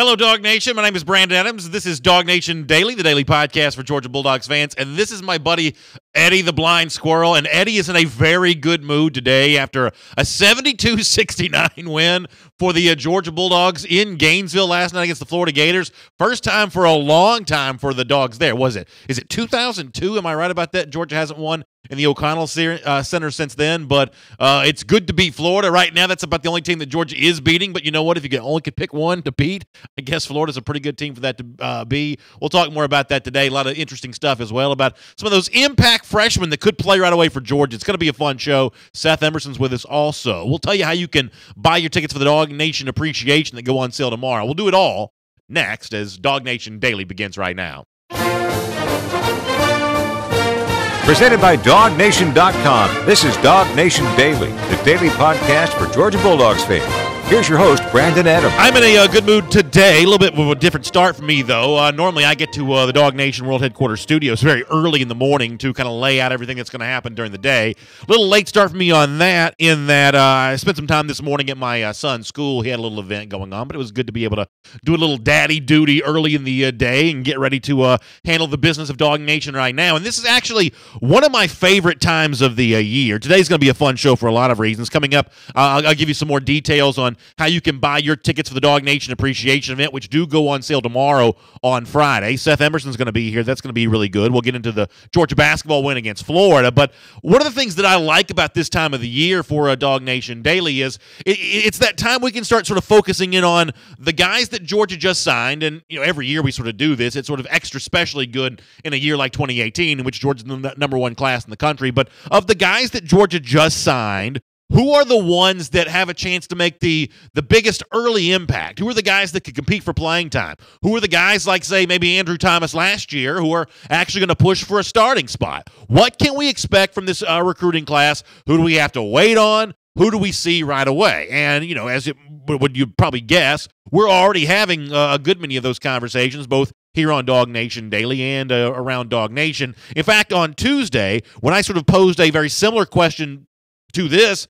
Hello, Dog Nation. My name is Brandon Adams. This is DawgNation Daily, the daily podcast for Georgia Bulldogs fans. And this is my buddy, Eddie the Blind Squirrel. And Eddie is in a very good mood today after a 72-69 win for the Georgia Bulldogs in Gainesville last night against the Florida Gators. First time for a long time for the Dogs there. Was it? Is it 2002? Am I right about that? Georgia hasn't won in the O'Connell Center since then, but it's good to beat Florida. Right now, that's about the only team that Georgia is beating, but you know what? If you only could pick one to beat, I guess Florida's a pretty good team for that to be. We'll talk more about that today. A lot of interesting stuff as well about some of those impact freshmen that could play right away for Georgia. It's going to be a fun show. Seth Emerson's with us also. We'll tell you how you can buy your tickets for the DawgNation Appreciation that go on sale tomorrow. We'll do it all next as DawgNation Daily begins right now. Presented by DawgNation.com. This is DawgNation Daily, the daily podcast for Georgia Bulldogs fans. Here's your host, Brandon Adams. I'm in a good mood today. A little bit of a different start for me, though. Normally, I get to the DawgNation World Headquarters studios very early in the morning to kind of lay out everything that's going to happen during the day. A little late start for me on that, in that I spent some time this morning at my son's school. He had a little event going on, but it was good to be able to do a little daddy duty early in the day and get ready to handle the business of DawgNation right now. And this is actually one of my favorite times of the year. Today's going to be a fun show for a lot of reasons. Coming up, I'll give you some more details on how you can buy your tickets for the DawgNation Appreciation event, which do go on sale tomorrow on Friday. Seth Emerson's going to be here. That's going to be really good. We'll get into the Georgia basketball win against Florida. But one of the things that I like about this time of the year for a DawgNation Daily is it's that time we can start sort of focusing in on the guys that Georgia just signed. And, you know, every year we sort of do this. It's sort of extra specially good in a year like 2018, in which Georgia's the number one class in the country. But of the guys that Georgia just signed, who are the ones that have a chance to make the biggest early impact? Who are the guys that could compete for playing time? Who are the guys like, say, maybe Andrew Thomas last year who are actually going to push for a starting spot? What can we expect from this recruiting class? Who do we have to wait on? Who do we see right away? And, you know, as it would you probably guess, we're already having a good many of those conversations, both here on DawgNation Daily and around DawgNation. In fact, on Tuesday, when I sort of posed a very similar question to Jeff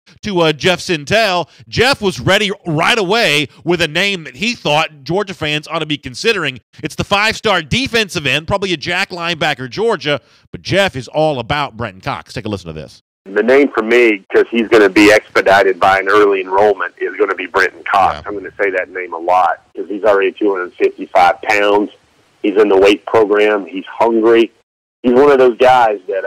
Sintel, Jeff was ready right away with a name that he thought Georgia fans ought to be considering. It's the five-star defensive end, probably a jack linebacker, Georgia, but Jeff is all about Brenton Cox. Take a listen to this. The name for me, because he's going to be expedited by an early enrollment, is going to be Brenton Cox. Yeah. I'm going to say that name a lot because he's already 255 pounds. He's in the weight program. He's hungry. He's one of those guys that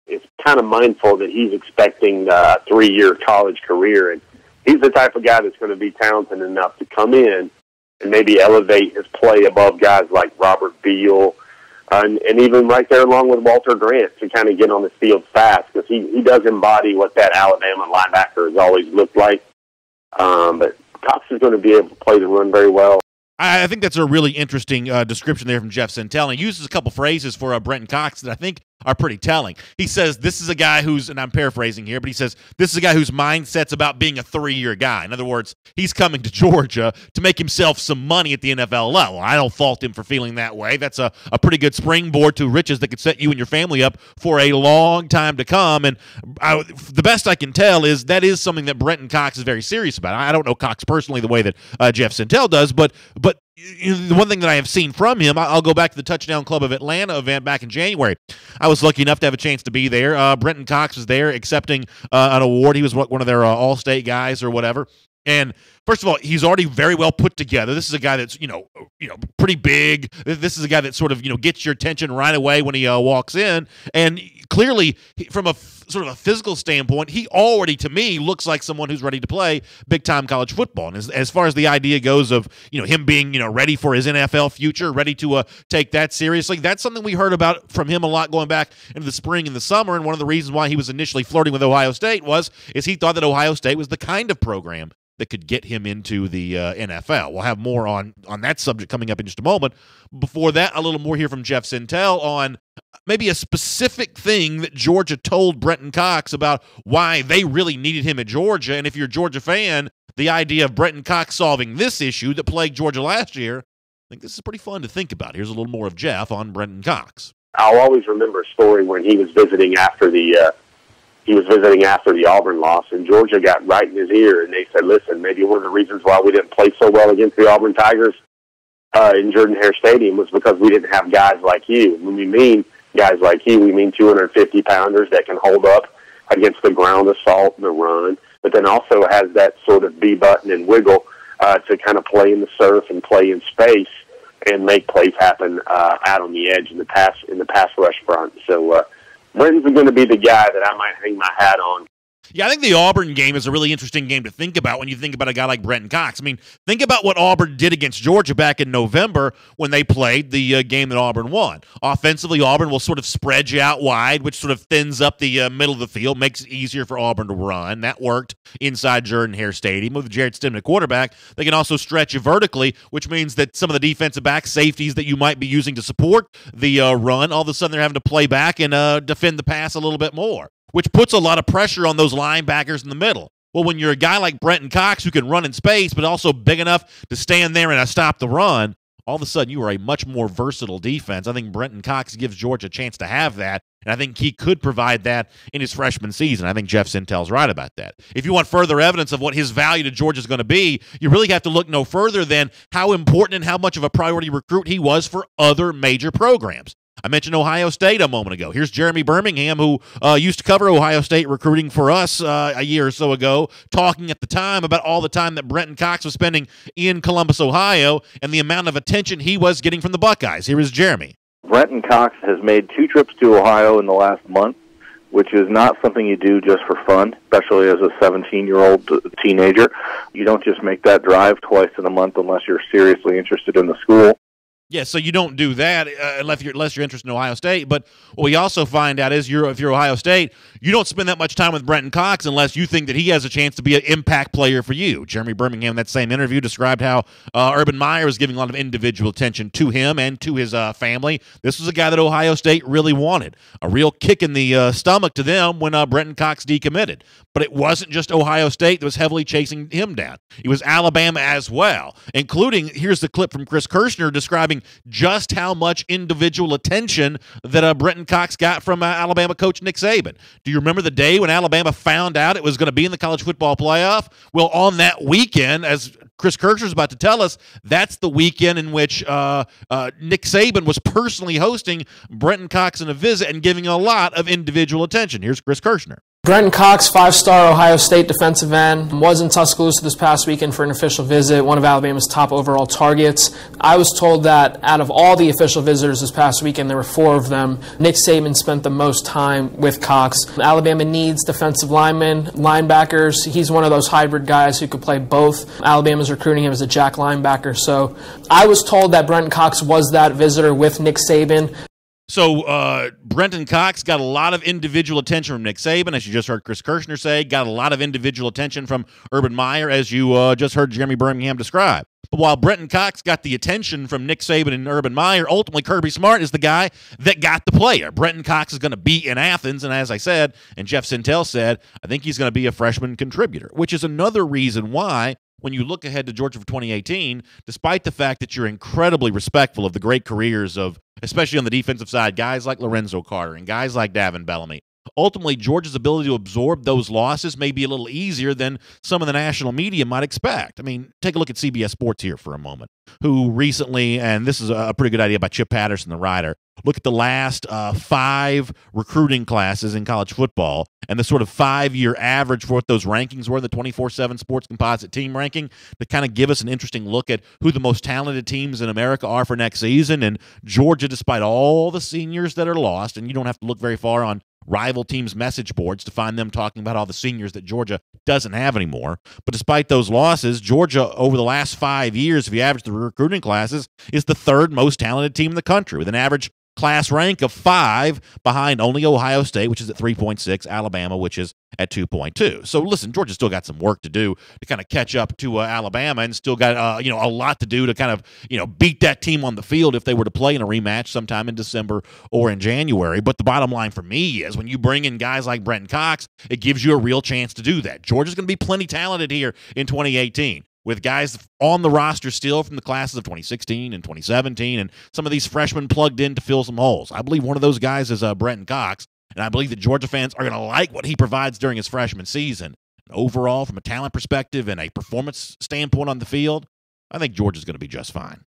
is kind of mindful that he's expecting a 3-year college career. And he's the type of guy that's going to be talented enough to come in and maybe elevate his play above guys like Robert Beal and even right there along with Walter Grant to kind of get on the field fast because he does embody what that Alabama linebacker has always looked like. But Cox is going to be able to play the run very well. I think that's a really interesting description there from Jeff Sintel. He uses a couple phrases for Brenton Cox that I think are pretty telling. He says this is a guy who's, and I'm paraphrasing here, but he says this is a guy whose mindset's about being a 3-year guy. In other words, he's coming to Georgia to make himself some money at the NFL level. I don't fault him for feeling that way. That's a pretty good springboard to riches that could set you and your family up for a long time to come. And the best I can tell is that is something that Brenton Cox is very serious about. I don't know Cox personally the way that Jeff Sintel does, but the one thing that I have seen from him, I'll go back to the Touchdown Club of Atlanta event back in January. I was lucky enough to have a chance to be there. Brenton Cox was there accepting an award. He was one of their All-State guys or whatever. And first of all, he's already very well put together. This is a guy that's, pretty big. This is a guy that sort of, gets your attention right away when he walks in. And clearly, from a sort of a physical standpoint, he already, to me, looks like someone who's ready to play big-time college football. And as far as the idea goes of, him being, ready for his NFL future, ready to take that seriously, that's something we heard about from him a lot going back into the spring and the summer. And one of the reasons why he was initially flirting with Ohio State is he thought that Ohio State was the kind of program that could get him into the NFL. We'll have more on that subject coming up in just a moment. Before that, a little more here from Jeff Sintel on maybe a specific thing that Georgia told Brenton Cox about why they really needed him at Georgia. And if you're a Georgia fan, the idea of Brenton Cox solving this issue that plagued Georgia last year, I think this is pretty fun to think about. Here's a little more of Jeff on Brenton Cox. I'll always remember a story when he was visiting after the he was visiting after the Auburn loss, and Georgia got right in his ear, and they said, listen, maybe one of the reasons why we didn't play so well against the Auburn Tigers in Jordan-Hare Stadium was because we didn't have guys like you. When we mean guys like you, we mean 250-pounders that can hold up against the ground assault and the run, but then also has that sort of B-button and wiggle to kind of play in the surf and play in space and make plays happen out on the edge in the pass rush front. So Brenton's going to be the guy that I might hang my hat on. Yeah, I think the Auburn game is a really interesting game to think about when you think about a guy like Brenton Cox. I mean, think about what Auburn did against Georgia back in November when they played the game that Auburn won. Offensively, Auburn will sort of spread you out wide, which sort of thins up the middle of the field, makes it easier for Auburn to run. That worked inside Jordan-Hare Stadium. With Jared Stidham at quarterback, they can also stretch you vertically, which means that some of the defensive back safeties that you might be using to support the run, all of a sudden they're having to play back and defend the pass a little bit more, which puts a lot of pressure on those linebackers in the middle. Well, when you're a guy like Brenton Cox who can run in space but also big enough to stand there and stop the run, all of a sudden you are a much more versatile defense. I think Brenton Cox gives Georgia a chance to have that, and I think he could provide that in his freshman season. I think Jeff Sintel's right about that. If you want further evidence of what his value to Georgia is going to be, you really have to look no further than how important and how much of a priority recruit he was for other major programs. I mentioned Ohio State a moment ago. Here's Jeremy Birmingham, who used to cover Ohio State recruiting for us a year or so ago, talking at the time about all the time that Brenton Cox was spending in Columbus, Ohio, and the amount of attention he was getting from the Buckeyes. Here is Jeremy. Brenton Cox has made 2 trips to Ohio in the last month, which is not something you do just for fun, especially as a 17-year-old teenager. You don't just make that drive twice in a month unless you're seriously interested in the school. Yeah, so you don't do that unless you're interested in Ohio State. But what we also find out is if you're Ohio State, you don't spend that much time with Brenton Cox unless you think that he has a chance to be an impact player for you. Jeremy Birmingham, in that same interview, described how Urban Meyer was giving a lot of individual attention to him and to his family. This was a guy that Ohio State really wanted. A real kick in the stomach to them when Brenton Cox decommitted. But it wasn't just Ohio State that was heavily chasing him down. It was Alabama as well, including, here's the clip from Chris Kirschner describing just how much individual attention that Brenton Cox got from Alabama coach Nick Saban. Do you remember the day when Alabama found out it was going to be in the college football playoff? Well, on that weekend, as Chris Kirschner's about to tell us, that's the weekend in which Nick Saban was personally hosting Brenton Cox in a visit and giving a lot of individual attention. Here's Chris Kirschner. Brenton Cox, 5-star Ohio State defensive end, was in Tuscaloosa this past weekend for an official visit, one of Alabama's top overall targets. I was told that out of all the official visitors this past weekend, there were 4 of them. Nick Saban spent the most time with Cox. Alabama needs defensive linemen, linebackers. He's one of those hybrid guys who could play both. Alabama's recruiting him as a jack linebacker. So I was told that Brenton Cox was that visitor with Nick Saban. So Brenton Cox got a lot of individual attention from Nick Saban, as you just heard Chris Kirschner say, got a lot of individual attention from Urban Meyer, as you just heard Jeremy Birmingham describe. But while Brenton Cox got the attention from Nick Saban and Urban Meyer, ultimately Kirby Smart is the guy that got the player. Brenton Cox is going to be in Athens, and as I said, and Jeff Sintel said, I think he's going to be a freshman contributor, which is another reason why when you look ahead to Georgia for 2018, despite the fact that you're incredibly respectful of the great careers of, especially on the defensive side, guys like Lorenzo Carter and guys like Davin Bellamy, ultimately Georgia's ability to absorb those losses may be a little easier than some of the national media might expect. I mean, take a look at CBS Sports here for a moment, who recently, and this is a pretty good idea by Chip Patterson, the writer, look at the last 5 recruiting classes in college football and the sort of 5-year average for what those rankings were, the 24/7 Sports Composite Team ranking, to kind of give us an interesting look at who the most talented teams in America are for next season. And Georgia, despite all the seniors that are lost, and you don't have to look very far on rival teams' message boards to find them talking about all the seniors that Georgia doesn't have anymore. But despite those losses, Georgia, over the last 5 years, if you average the recruiting classes, is the 3rd most talented team in the country, with an average class rank of 5 behind only Ohio State, which is at 3.6, Alabama, which is at 2.2. So listen, Georgia's still got some work to do to kind of catch up to Alabama, and still got a lot to do to kind of beat that team on the field if they were to play in a rematch sometime in December or in January. But the bottom line for me is when you bring in guys like Brenton Cox, it gives you a real chance to do that. Georgia's going to be plenty talented here in 2018. With guys on the roster still from the classes of 2016 and 2017, and some of these freshmen plugged in to fill some holes. I believe one of those guys is Brenton Cox. and I believe that Georgia fans are going to like what he provides during his freshman season. Overall, from a talent perspective and a performance standpoint on the field, I think Georgia's going to be just fine.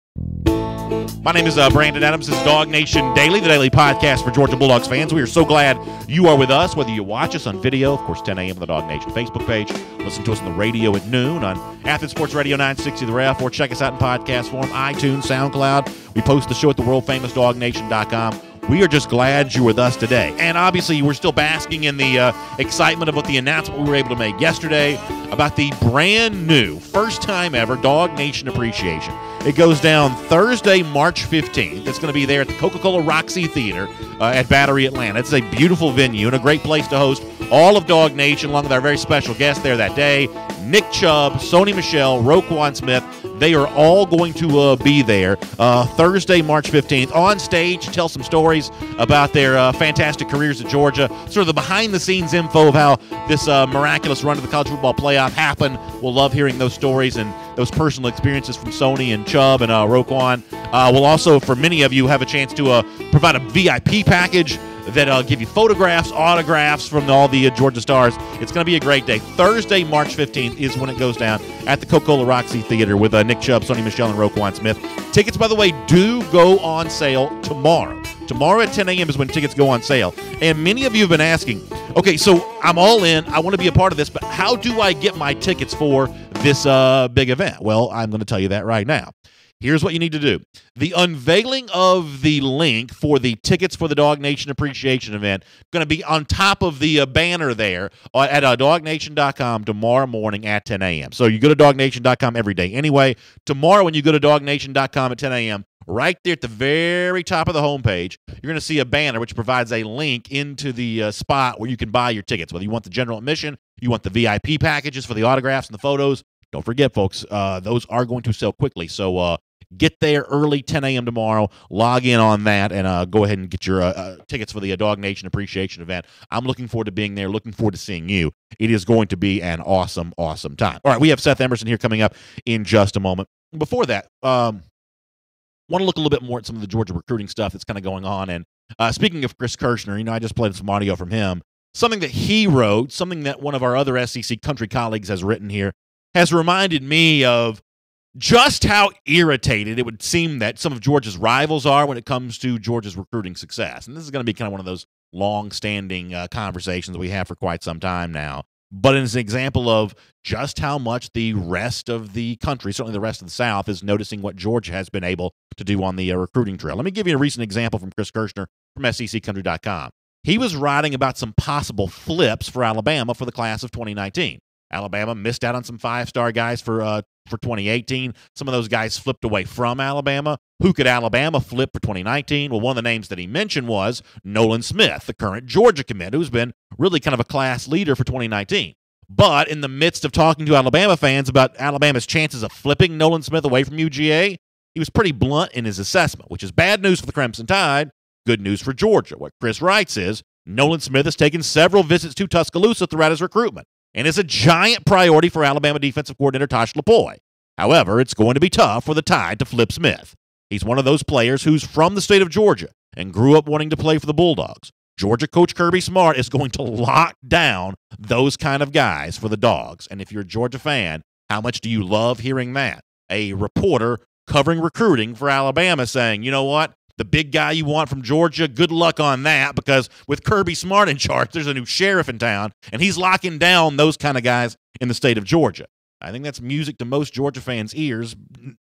My name is Brandon Adams. This is DawgNation Daily, the daily podcast for Georgia Bulldogs fans. We are so glad you are with us, whether you watch us on video, of course, 10 a.m. on the DawgNation Facebook page, listen to us on the radio at noon on Athens Sports Radio 960 The Ref, or check us out in podcast form, iTunes, SoundCloud. We post the show at the world-famous DawgNation.com. We are just glad you're with us today. And obviously, we're still basking in the excitement of what the announcement we were able to make yesterday about the brand new, first time ever, DawgNation Appreciation. It goes down Thursday, March 15th. It's going to be there at the Coca-Cola Roxy Theater at Battery, Atlanta. It's a beautiful venue and a great place to host all of DawgNation, along with our very special guest there that day, Nick Chubb, Sony Michel, Roquan Smith. They are all going to be there Thursday, March 15th, on stage to tell some stories about their fantastic careers at Georgia, sort of the behind-the-scenes info of how this miraculous run to the college football playoff happened. We'll love hearing those stories and those personal experiences from Sony and Chubb and Roquan. We'll also, for many of you, have a chance to provide a VIP package that give you photographs, autographs from all the Georgia stars. It's going to be a great day. Thursday, March 15th is when it goes down at the Coca-Cola Roxy Theater with Nick Chubb, Sony Michel, and Roquan Smith. Tickets, by the way, do go on sale tomorrow. Tomorrow at 10 a.m. is when tickets go on sale. And many of you have been asking, okay, so I'm all in. I want to be a part of this, but how do I get my tickets for this big event? Well, I'm going to tell you that right now. Here's what you need to do. The unveiling of the link for the tickets for the DawgNation Appreciation event going to be on top of the banner there at DawgNation.com tomorrow morning at 10 a.m. So you go to DawgNation.com every day. Anyway, tomorrow when you go to DawgNation.com at 10 a.m., right there at the very top of the homepage, you're going to see a banner which provides a link into the spot where you can buy your tickets, whether you want the general admission, you want the VIP packages for the autographs and the photos. Don't forget, folks, those are going to sell quickly. So get there early, 10 a.m. tomorrow. Log in on that and go ahead and get your tickets for the DawgNation Appreciation event. I'm looking forward to being there, looking forward to seeing you. It is going to be an awesome, awesome time. All right, we have Seth Emerson here coming up in just a moment. Before that, want to look a little bit more at some of the Georgia recruiting stuff that's kind of going on. And speaking of Chris Kirshner, I just played some audio from him. Something that he wrote, something that one of our other SEC country colleagues has written here, has reminded me of just how irritated it would seem that some of Georgia's rivals are when it comes to Georgia's recruiting success. And this is going to be kind of one of those long-standing conversations we have for quite some time now. But it's an example of just how much the rest of the country, certainly the rest of the South, is noticing what Georgia has been able to do on the recruiting trail. Let me give you a recent example from Chris Kirshner from SECCountry.com. He was writing about some possible flips for Alabama for the class of 2019. Alabama missed out on some five-star guys for 2018. Some of those guys flipped away from Alabama. Who could Alabama flip for 2019? Well, one of the names that he mentioned was Nolan Smith, the current Georgia commit, who's been really kind of a class leader for 2019. But in the midst of talking to Alabama fans about Alabama's chances of flipping Nolan Smith away from UGA, he was pretty blunt in his assessment, which is bad news for the Crimson Tide, good news for Georgia. What Chris writes is, Nolan Smith has taken several visits to Tuscaloosa throughout his recruitment and is a giant priority for Alabama defensive coordinator Tosh LaPoy. However, it's going to be tough for the Tide to flip Smith. He's one of those players who's from the state of Georgia and grew up wanting to play for the Bulldogs. Georgia coach Kirby Smart is going to lock down those kind of guys for the Dogs. And if you're a Georgia fan, how much do you love hearing that? A reporter covering recruiting for Alabama saying, you know what? The big guy you want from Georgia, good luck on that, because with Kirby Smart in charge, there's a new sheriff in town, and he's locking down those kind of guys in the state of Georgia. I think that's music to most Georgia fans' ears,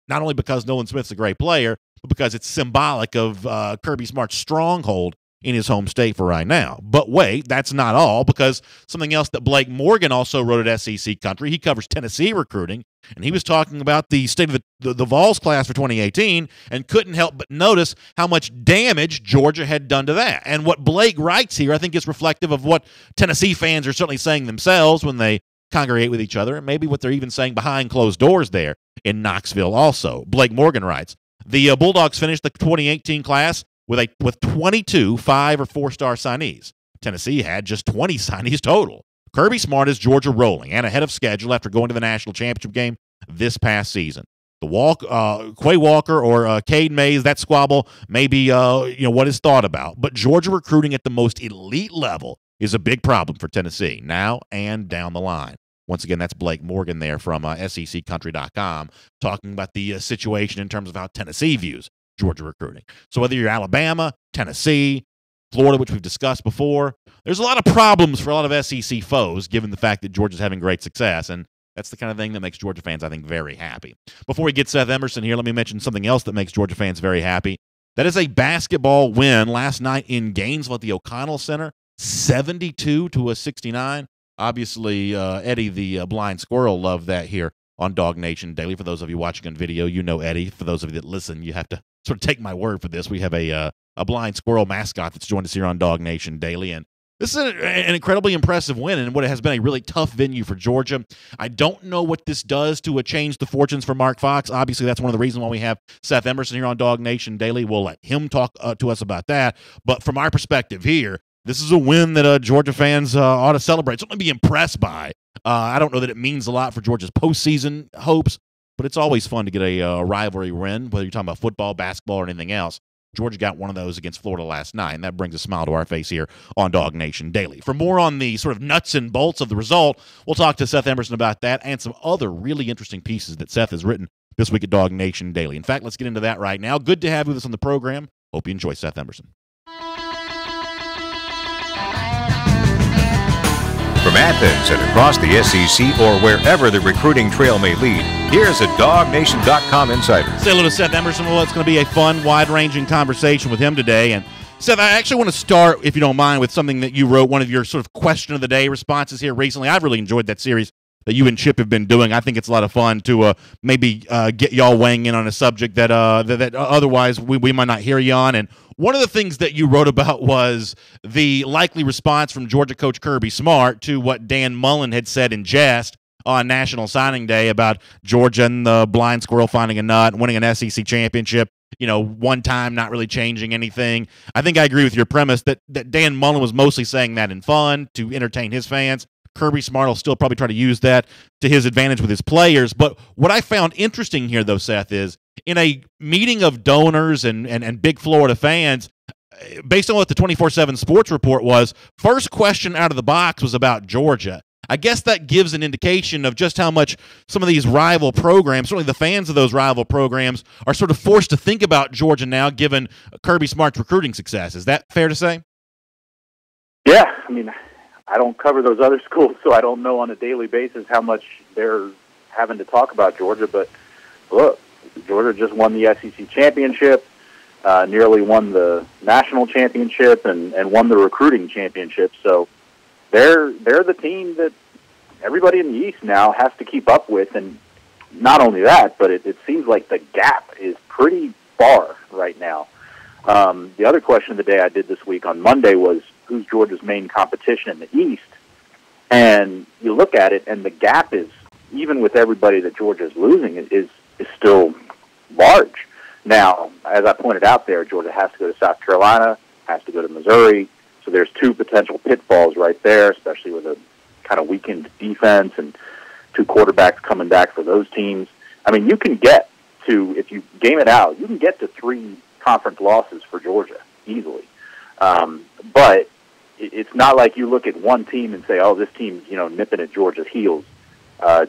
not only because Nolan Smith's a great player, but because it's symbolic of Kirby Smart's stronghold in his home state for right now. But wait, that's not all, because something else that Blake Morgan also wrote at SEC Country, he covers Tennessee recruiting, and he was talking about the state of the Vols class for 2018 and couldn't help but notice how much damage Georgia had done to that. And what Blake writes here, I think, is reflective of what Tennessee fans are certainly saying themselves when they congregate with each other, and maybe what they're even saying behind closed doors there in Knoxville also. Blake Morgan writes, the Bulldogs finished the 2018 class with 22 5- or 4-star signees. Tennessee had just 20 signees total. Kirby Smart is Georgia rolling and ahead of schedule after going to the national championship game this past season. Quay Walker or Cade Mays, that squabble, maybe what is thought about. But Georgia recruiting at the most elite level is a big problem for Tennessee now and down the line. Once again, that's Blake Morgan there from SECCountry.com talking about the situation in terms of how Tennessee views Georgia recruiting. So whether you're Alabama, Tennessee, Florida, which we've discussed before, there's a lot of problems for a lot of SEC foes given the fact that Georgia's having great success, and that's the kind of thing that makes Georgia fans, I think, very happy. Before we get Seth Emerson here, let me mention something else that makes Georgia fans very happy. That is a basketball win last night in Gainesville at the O'Connell Center, 72-69. Obviously, Eddie, the blind squirrel, loved that here on DawgNation Daily. For those of you watching on video, you know Eddie. For those of you that listen, you have to sort of take my word for this. We have a blind squirrel mascot that's joined us here on DawgNation Daily, and this is an incredibly impressive win in what has been a really tough venue for Georgia. I don't know what this does to change the fortunes for Mark Fox. Obviously, that's one of the reasons why we have Seth Emerson here on DawgNation Daily. We'll let him talk to us about that. But from our perspective here, this is a win that Georgia fans ought to celebrate. Something to be impressed by. I don't know that it means a lot for Georgia's postseason hopes, but it's always fun to get a rivalry win, whether you're talking about football, basketball, or anything else. Georgia got one of those against Florida last night, and that brings a smile to our face here on DawgNation Daily. For more on the sort of nuts and bolts of the result, we'll talk to Seth Emerson about that and some other really interesting pieces that Seth has written this week at DawgNation Daily. In fact, let's get into that right now. Good to have you with us on the program. Hope you enjoy Seth Emerson. From Athens and across the SEC or wherever the recruiting trail may lead, here's a DawgNation.com insider. Say hello to Seth Emerson. Well, it's going to be a fun, wide-ranging conversation with him today. And Seth, I actually want to start, if you don't mind, with something that you wrote, one of your sort of question of the day responses here recently. I've really enjoyed that series that you and Chip have been doing. I think it's a lot of fun to maybe get y'all weighing in on a subject that otherwise we might not hear you on. And one of the things that you wrote about was the likely response from Georgia coach Kirby Smart to what Dan Mullen had said in jest on National Signing Day about Georgia and the blind squirrel finding a nut and winning an SEC championship, one time, not really changing anything. I think I agree with your premise that Dan Mullen was mostly saying that in fun to entertain his fans. Kirby Smart will still probably try to use that to his advantage with his players. But what I found interesting here, though, Seth, is in a meeting of donors and big Florida fans, based on what the 24/7 Sports Report was, first question out of the box was about Georgia. I guess that gives an indication of just how much some of these rival programs, certainly the fans of those rival programs, are sort of forced to think about Georgia now, given Kirby Smart's recruiting success. Is that fair to say? Yeah, I mean, I don't cover those other schools, so I don't know on a daily basis how much they're having to talk about Georgia. But look, Georgia just won the SEC championship, nearly won the national championship, and won the recruiting championship. So they're the team that everybody in the East now has to keep up with. And not only that, but it seems like the gap is pretty far right now. The other question of the day I did this week on Monday was, who's Georgia's main competition in the East? And you look at it, and the gap is, even with everybody that Georgia's losing, is still large. Now, as I pointed out there, Georgia has to go to South Carolina, has to go to Missouri, so there's two potential pitfalls right there, especially with a kind of weakened defense and two quarterbacks coming back for those teams. I mean, you can get to, if you game it out, you can get to 3 conference losses for Georgia easily. But it's not like you look at one team and say, oh, this team's, nipping at Georgia's heels.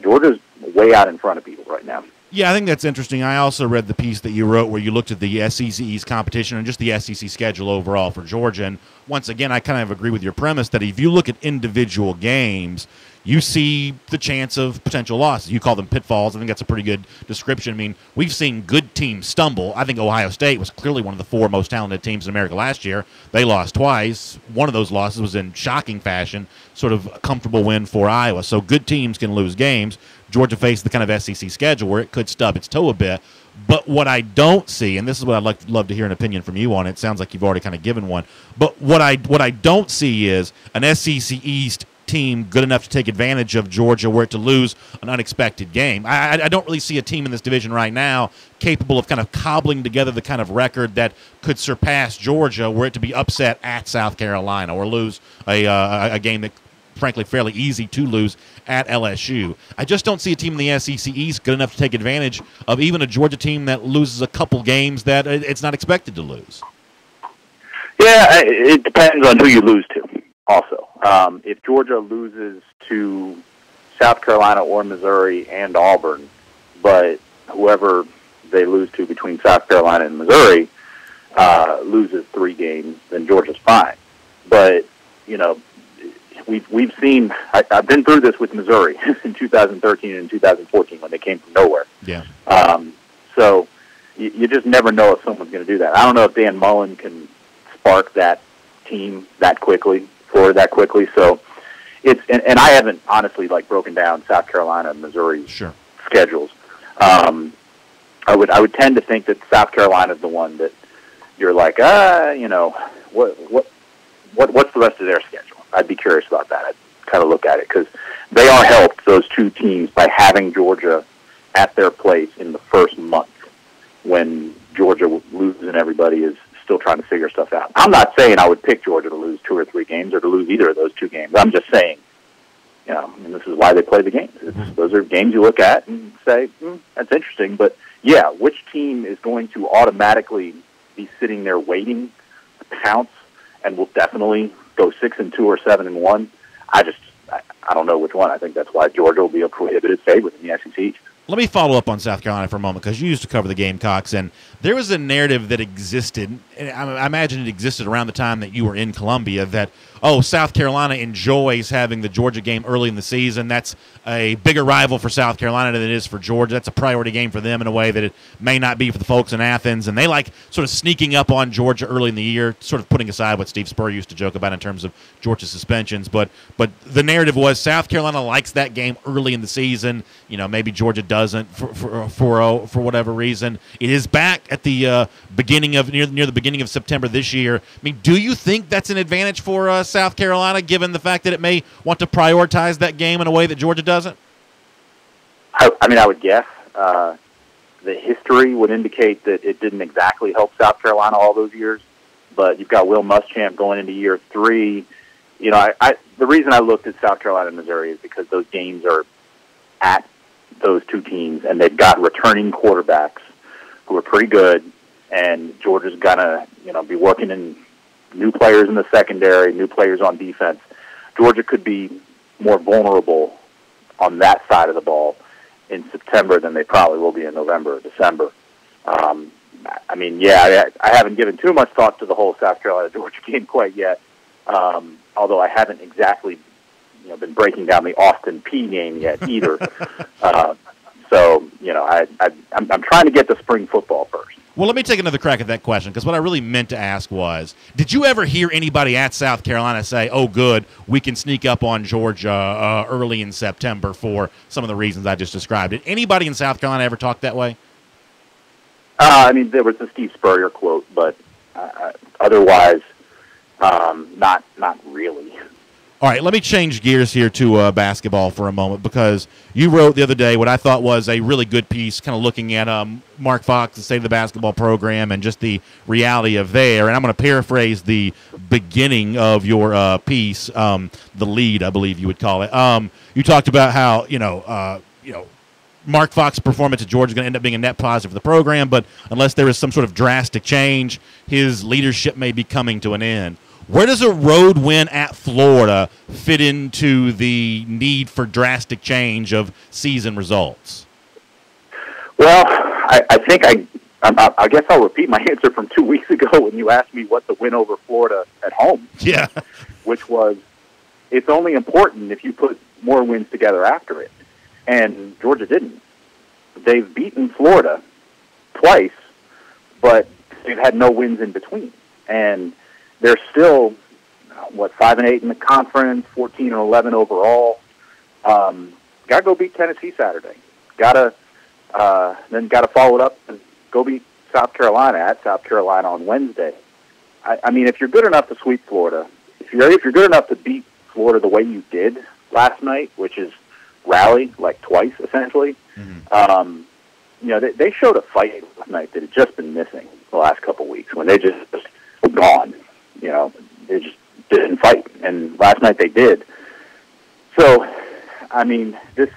Georgia's way out in front of people right now. Yeah, I think that's interesting. I also read the piece that you wrote where you looked at the SEC East competition and just the SEC schedule overall for Georgia. And once again, I kind of agree with your premise that if you look at individual games, you see the chance of potential losses. You call them pitfalls. I think that's a pretty good description. I mean, we've seen good teams stumble. I think Ohio State was clearly one of the 4 most talented teams in America last year. They lost twice. One of those losses was in shocking fashion, sort of a comfortable win for Iowa. So good teams can lose games. Georgia faced the kind of SEC schedule where it could stub its toe a bit. But what I don't see, and this is what I'd love to hear an opinion from you on, it sounds like you've already kind of given one, but what I don't see is an SEC East team good enough to take advantage of Georgia were it to lose an unexpected game. I don't really see a team in this division right now capable of kind of cobbling together the kind of record that could surpass Georgia were it to be upset at South Carolina or lose a game that frankly, fairly easy to lose at LSU. I just don't see a team in the SEC East good enough to take advantage of even a Georgia team that loses a couple games that it's not expected to lose. Yeah, it depends on who you lose to also. If Georgia loses to South Carolina or Missouri and Auburn, but whoever they lose to between South Carolina and Missouri loses 3 games, then Georgia's fine. But, you know, we've seen, I've been through this with Missouri in 2013 and 2014 when they came from nowhere. Yeah. So you just never know if someone's going to do that. I don't know if Dan Mullen can spark that team that quickly, So it's, and I haven't honestly broken down South Carolina and Missouri schedules. I would tend to think that South Carolina is the one that you're like, you know, what's the rest of their schedule? I'd be curious about that. I'd kind of look at it because they are helped, those 2 teams, by having Georgia at their place in the first month when Georgia loses and everybody is still trying to figure stuff out. I'm not saying I would pick Georgia to lose 2 or 3 games or to lose either of those 2 games. I'm just saying, you know, and this is why they play the games. Those are games you look at and say, that's interesting. But, yeah, which team is going to automatically be sitting there waiting to pounce and will definitely go 6-2 or 7-1? I don't know which one. I think that's why Georgia will be a prohibitive favorite in the SEC. Let me follow up on South Carolina for a moment because you used to cover the Gamecocks, and there was a narrative that existed, and I imagine it existed around the time that you were in Columbia, that, South Carolina enjoys having the Georgia game early in the season. That's a bigger rival for South Carolina than it is for Georgia. That's a priority game for them in a way that it may not be for the folks in Athens, and they like sort of sneaking up on Georgia early in the year, sort of putting aside what Steve Spurrier used to joke about in terms of Georgia suspensions. But the narrative was South Carolina likes that game early in the season. You know, maybe Georgia doesn't for whatever reason. It is back at the near the beginning of September this year. I mean, do you think that's an advantage for South Carolina, given the fact that it may want to prioritize that game in a way that Georgia doesn't? I would guess the history would indicate that it didn't exactly help South Carolina all those years. But you've got Will Muschamp going into year 3. You know, the reason I looked at South Carolina and Missouri is because those games are at those 2 teams, and they've got returning quarterbacks who are pretty good, and Georgia's gonna, be working in new players in the secondary, new players on defense. Georgia could be more vulnerable on that side of the ball in September than they probably will be in November or December. I haven't given too much thought to the whole South Carolina-Georgia game quite yet, although I haven't exactly been breaking down the Austin Peay game yet either. I'm trying to get to spring football first. Well, let me take another crack at that question, because what I really meant to ask was, did you ever hear anybody at South Carolina say, oh, good, we can sneak up on Georgia early in September for some of the reasons I just described? Did anybody in South Carolina ever talk that way? There was the Steve Spurrier quote, but otherwise, not really. All right, let me change gears here to basketball for a moment, because you wrote the other day what I thought was a really good piece, kind of looking at Mark Fox, the state of the basketball program, and just the reality of there. And I'm going to paraphrase the beginning of your piece, the lead, I believe you would call it. You talked about how Mark Fox's performance at Georgia is going to end up being a net positive for the program, but unless there is some sort of drastic change, his leadership may be coming to an end. Where does a road win at Florida fit into the need for drastic change of season results? Well, I guess I'll repeat my answer from 2 weeks ago when you asked me what the win over Florida at home. Yeah. Which was, it's only important if you put more wins together after it. And Georgia didn't. They've beaten Florida twice, but they've had no wins in between. And they're still, 5-8 in the conference, 14-11 overall. Got to go beat Tennessee Saturday. Then got to follow it up and go beat South Carolina at South Carolina on Wednesday. If you're good enough to sweep Florida, if you're good enough to beat Florida the way you did last night, which is rally twice essentially, they showed a fight last night that had just been missing the last couple weeks when they just were gone. They just didn't fight, and last night they did. So, I mean, this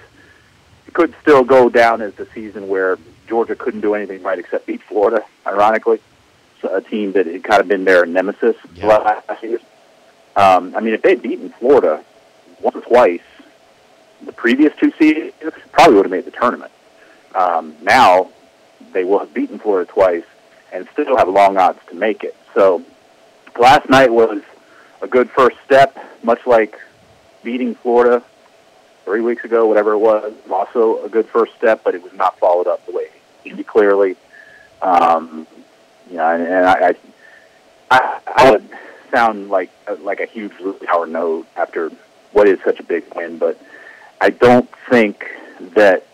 could still go down as the season where Georgia couldn't do anything right except beat Florida, ironically. So a team that had kind of been their nemesis the last year. I mean, if they'd beaten Florida once or twice the previous 2 seasons, probably would have made the tournament. Now, they will have beaten Florida twice and still have long odds to make it. So last night was a good first step, much like beating Florida 3 weeks ago, whatever it was. Also a good first step, but it was not followed up the way it needed to be clearly. And I would sound like a huge sour note after what is such a big win, but I don't think that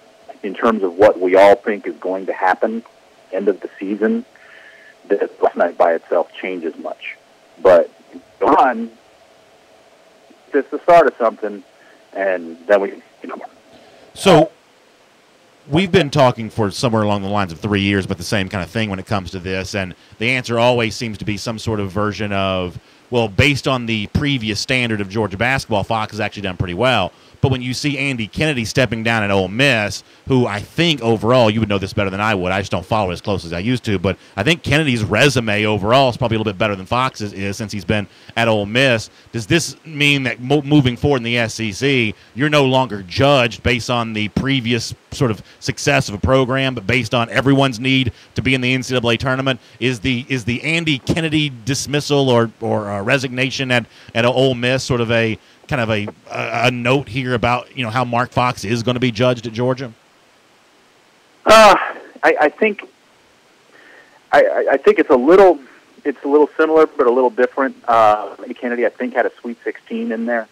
in terms of what we all think is going to happen end of the season, that last night by itself changes much. But go on, it's the start of something, and then we, So we've been talking for somewhere along the lines of 3 years about the same kind of thing when it comes to this, and the answer always seems to be some sort of version of, well, based on the previous standard of Georgia basketball, Fox has actually done pretty well. But when you see Andy Kennedy stepping down at Ole Miss, who I think overall, you would know this better than I would, I just don't follow it as close as I used to, but I think Kennedy's resume overall is probably a little bit better than Fox's is since he's been at Ole Miss. Does this mean that moving forward in the SEC, you're no longer judged based on the previous sort of success of a program, but based on everyone's need to be in the NCAA tournament? Is the Andy Kennedy dismissal or resignation at Ole Miss sort of a kind of a note here about how Mark Fox is going to be judged at Georgia? I think it's a little similar but a little different. Kennedy, I think, had a Sweet 16 in there,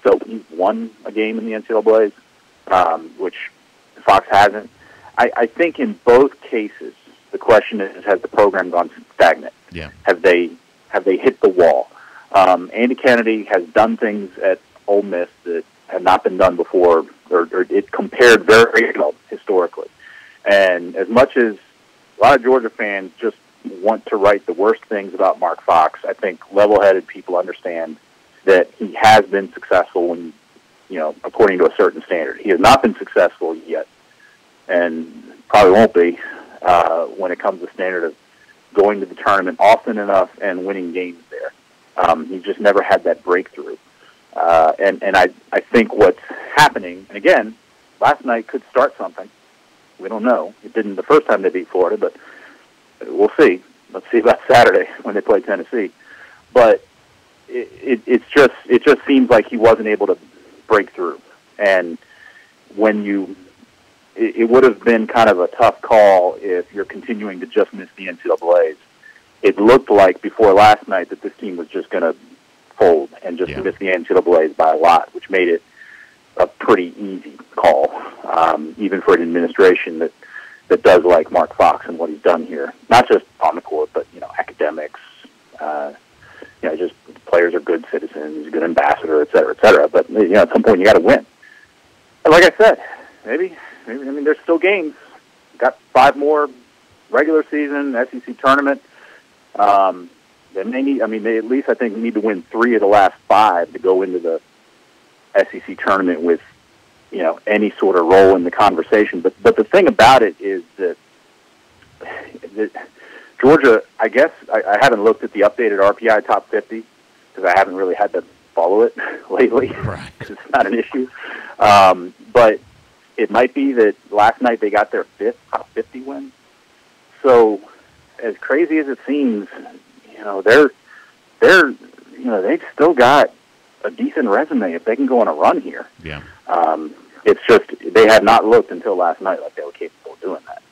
so he won a game in the NCAAs, which Fox hasn't. I think in both cases the question is, has the program gone stagnant? Yeah. Have they hit the wall? Andy Kennedy has done things at Ole Miss that have not been done before, or it compared very well historically. And as much as a lot of Georgia fans just want to write the worst things about Mark Fox, I think level-headed people understand that he has been successful when, according to a certain standard. He has not been successful yet, and probably won't be when it comes to the standard of going to the tournament often enough and winning games there. He just never had that breakthrough. And I think what's happening, and again, last night could start something. We don't know. It didn't the first time they beat Florida, but we'll see. Let's see about Saturday when they play Tennessee. But it just seems like he wasn't able to break through. And it would have been kind of a tough call if you're continuing to just miss the NCAAs. It looked like before last night that this team was just going to fold and just miss the NCAAs by a lot, which made it a pretty easy call, even for an administration that does like Mark Fox and what he's done here. Not just on the court, but academics. Just players are good citizens, he's a good ambassador, et cetera, et cetera. But at some point you got to win. And like I said, maybe. I mean, there's still games. Got 5 more regular season SEC tournament. Then they at least, I think, need to win 3 of the last 5 to go into the SEC tournament with, any sort of role in the conversation. But the thing about it is that Georgia, I guess, I haven't looked at the updated RPI top 50 because I haven't really had to follow it lately. Right. It's not an issue. But it might be that last night they got their 5th top 50 win. So, as crazy as it seems, they've still got a decent resume if they can go on a run here. Yeah. It's just they had not looked until last night like they were capable of doing that.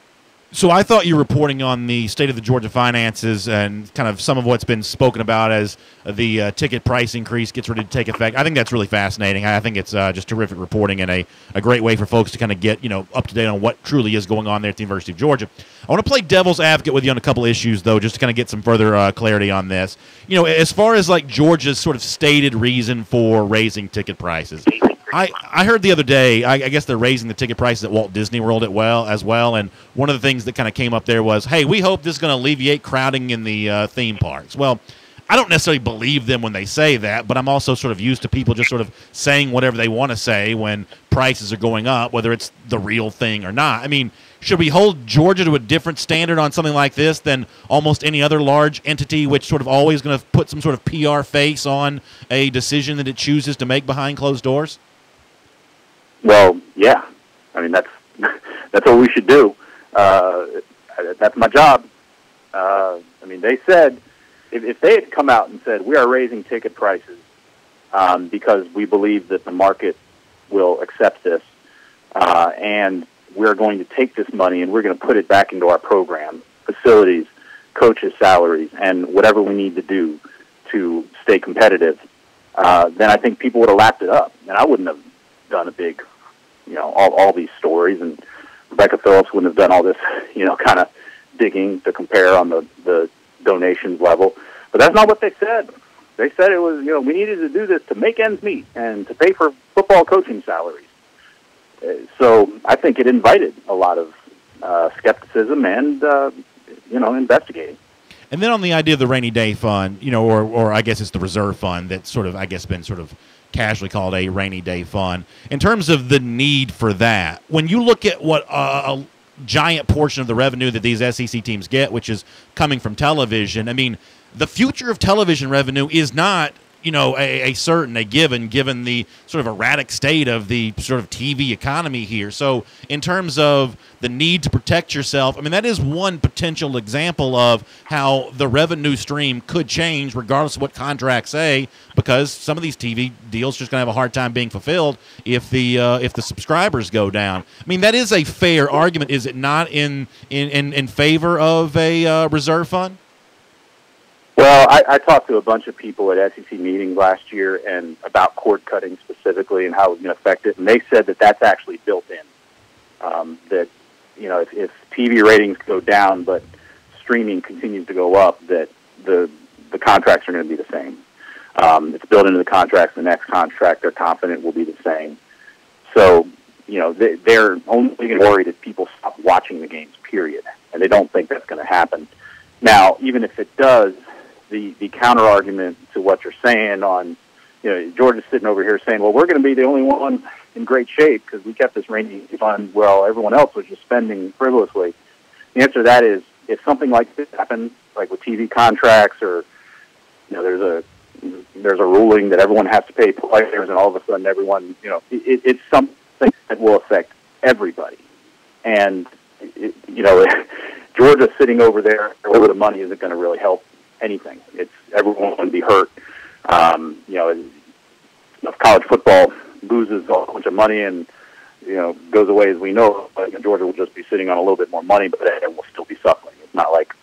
So I thought you were reporting on the state of the Georgia finances and kind of some of what's been spoken about as the ticket price increase gets ready to take effect. I think that's really fascinating. I think it's just terrific reporting and a great way for folks to kind of get up to date on what truly is going on there at the University of Georgia. I want to play devil's advocate with you on a couple issues, though, just to kind of get some further clarity on this. As far as like Georgia's sort of stated reason for raising ticket prices, I heard the other day, I guess they're raising the ticket prices at Walt Disney World as well, and one of the things that kind of came up there was, hey, we hope this is going to alleviate crowding in the theme parks. Well, I don't necessarily believe them when they say that, but I'm also sort of used to people just sort of saying whatever they want to say when prices are going up, whether it's the real thing or not. I mean, should we hold Georgia to a different standard on something like this than almost any other large entity, which sort of always going to put some sort of PR face on a decision that it chooses to make behind closed doors? Well, yeah. I mean, that's what we should do. That's my job. I mean, they said, if they had come out and said, we are raising ticket prices because we believe that the market will accept this, and we're going to take this money and we're going to put it back into our program, facilities, coaches' salaries, and whatever we need to do to stay competitive, then I think people would have lapped it up. And I wouldn't have done a big, all these stories, and Rebecca Phillips wouldn't have done all this, kind of digging to compare on the donations level. But that's not what they said. They said it was, we needed to do this to make ends meet and to pay for football coaching salaries. So I think it invited a lot of skepticism and, investigating. And then on the idea of the rainy day fund, or I guess it's the reserve fund that's sort of, I guess, been sort of casually called a rainy day fund. In terms of the need for that, when you look at what a giant portion of the revenue that these SEC teams get, which is coming from television, I mean, the future of television revenue is not, a given the sort of erratic state of the sort of TV economy here. So in terms of the need to protect yourself, I mean, that is one potential example of how the revenue stream could change regardless of what contracts say, because some of these TV deals just going to have a hard time being fulfilled if the subscribers go down. I mean, that is a fair argument, is it not, in favor of a reserve fund? Well, I talked to a bunch of people at SEC meetings last year and about cord cutting specifically and how it was going to affect it, and they said that that's actually built in. That if TV ratings go down but streaming continues to go up, that the contracts are going to be the same. It's built into the contracts. The next contract, they're confident, will be the same. So they're only going to worry that people stop watching the games. Period, and they don't think that's going to happen. Now, even if it does, the counter argument to what you're saying on, Georgia's sitting over here saying, well, we're going to be the only ones in great shape because we kept this rainy fund while everyone else was just spending frivolously. The answer to that is, if something like this happens, like with TV contracts, or there's a ruling that everyone has to pay players, and all of a sudden everyone, it's something that will affect everybody. And Georgia sitting over there over the money isn't going to really help anything. It's everyone will be hurt. If college football loses a whole bunch of money and goes away as we know, Georgia will just be sitting on a little bit more money, but it will still be suffering. It's not like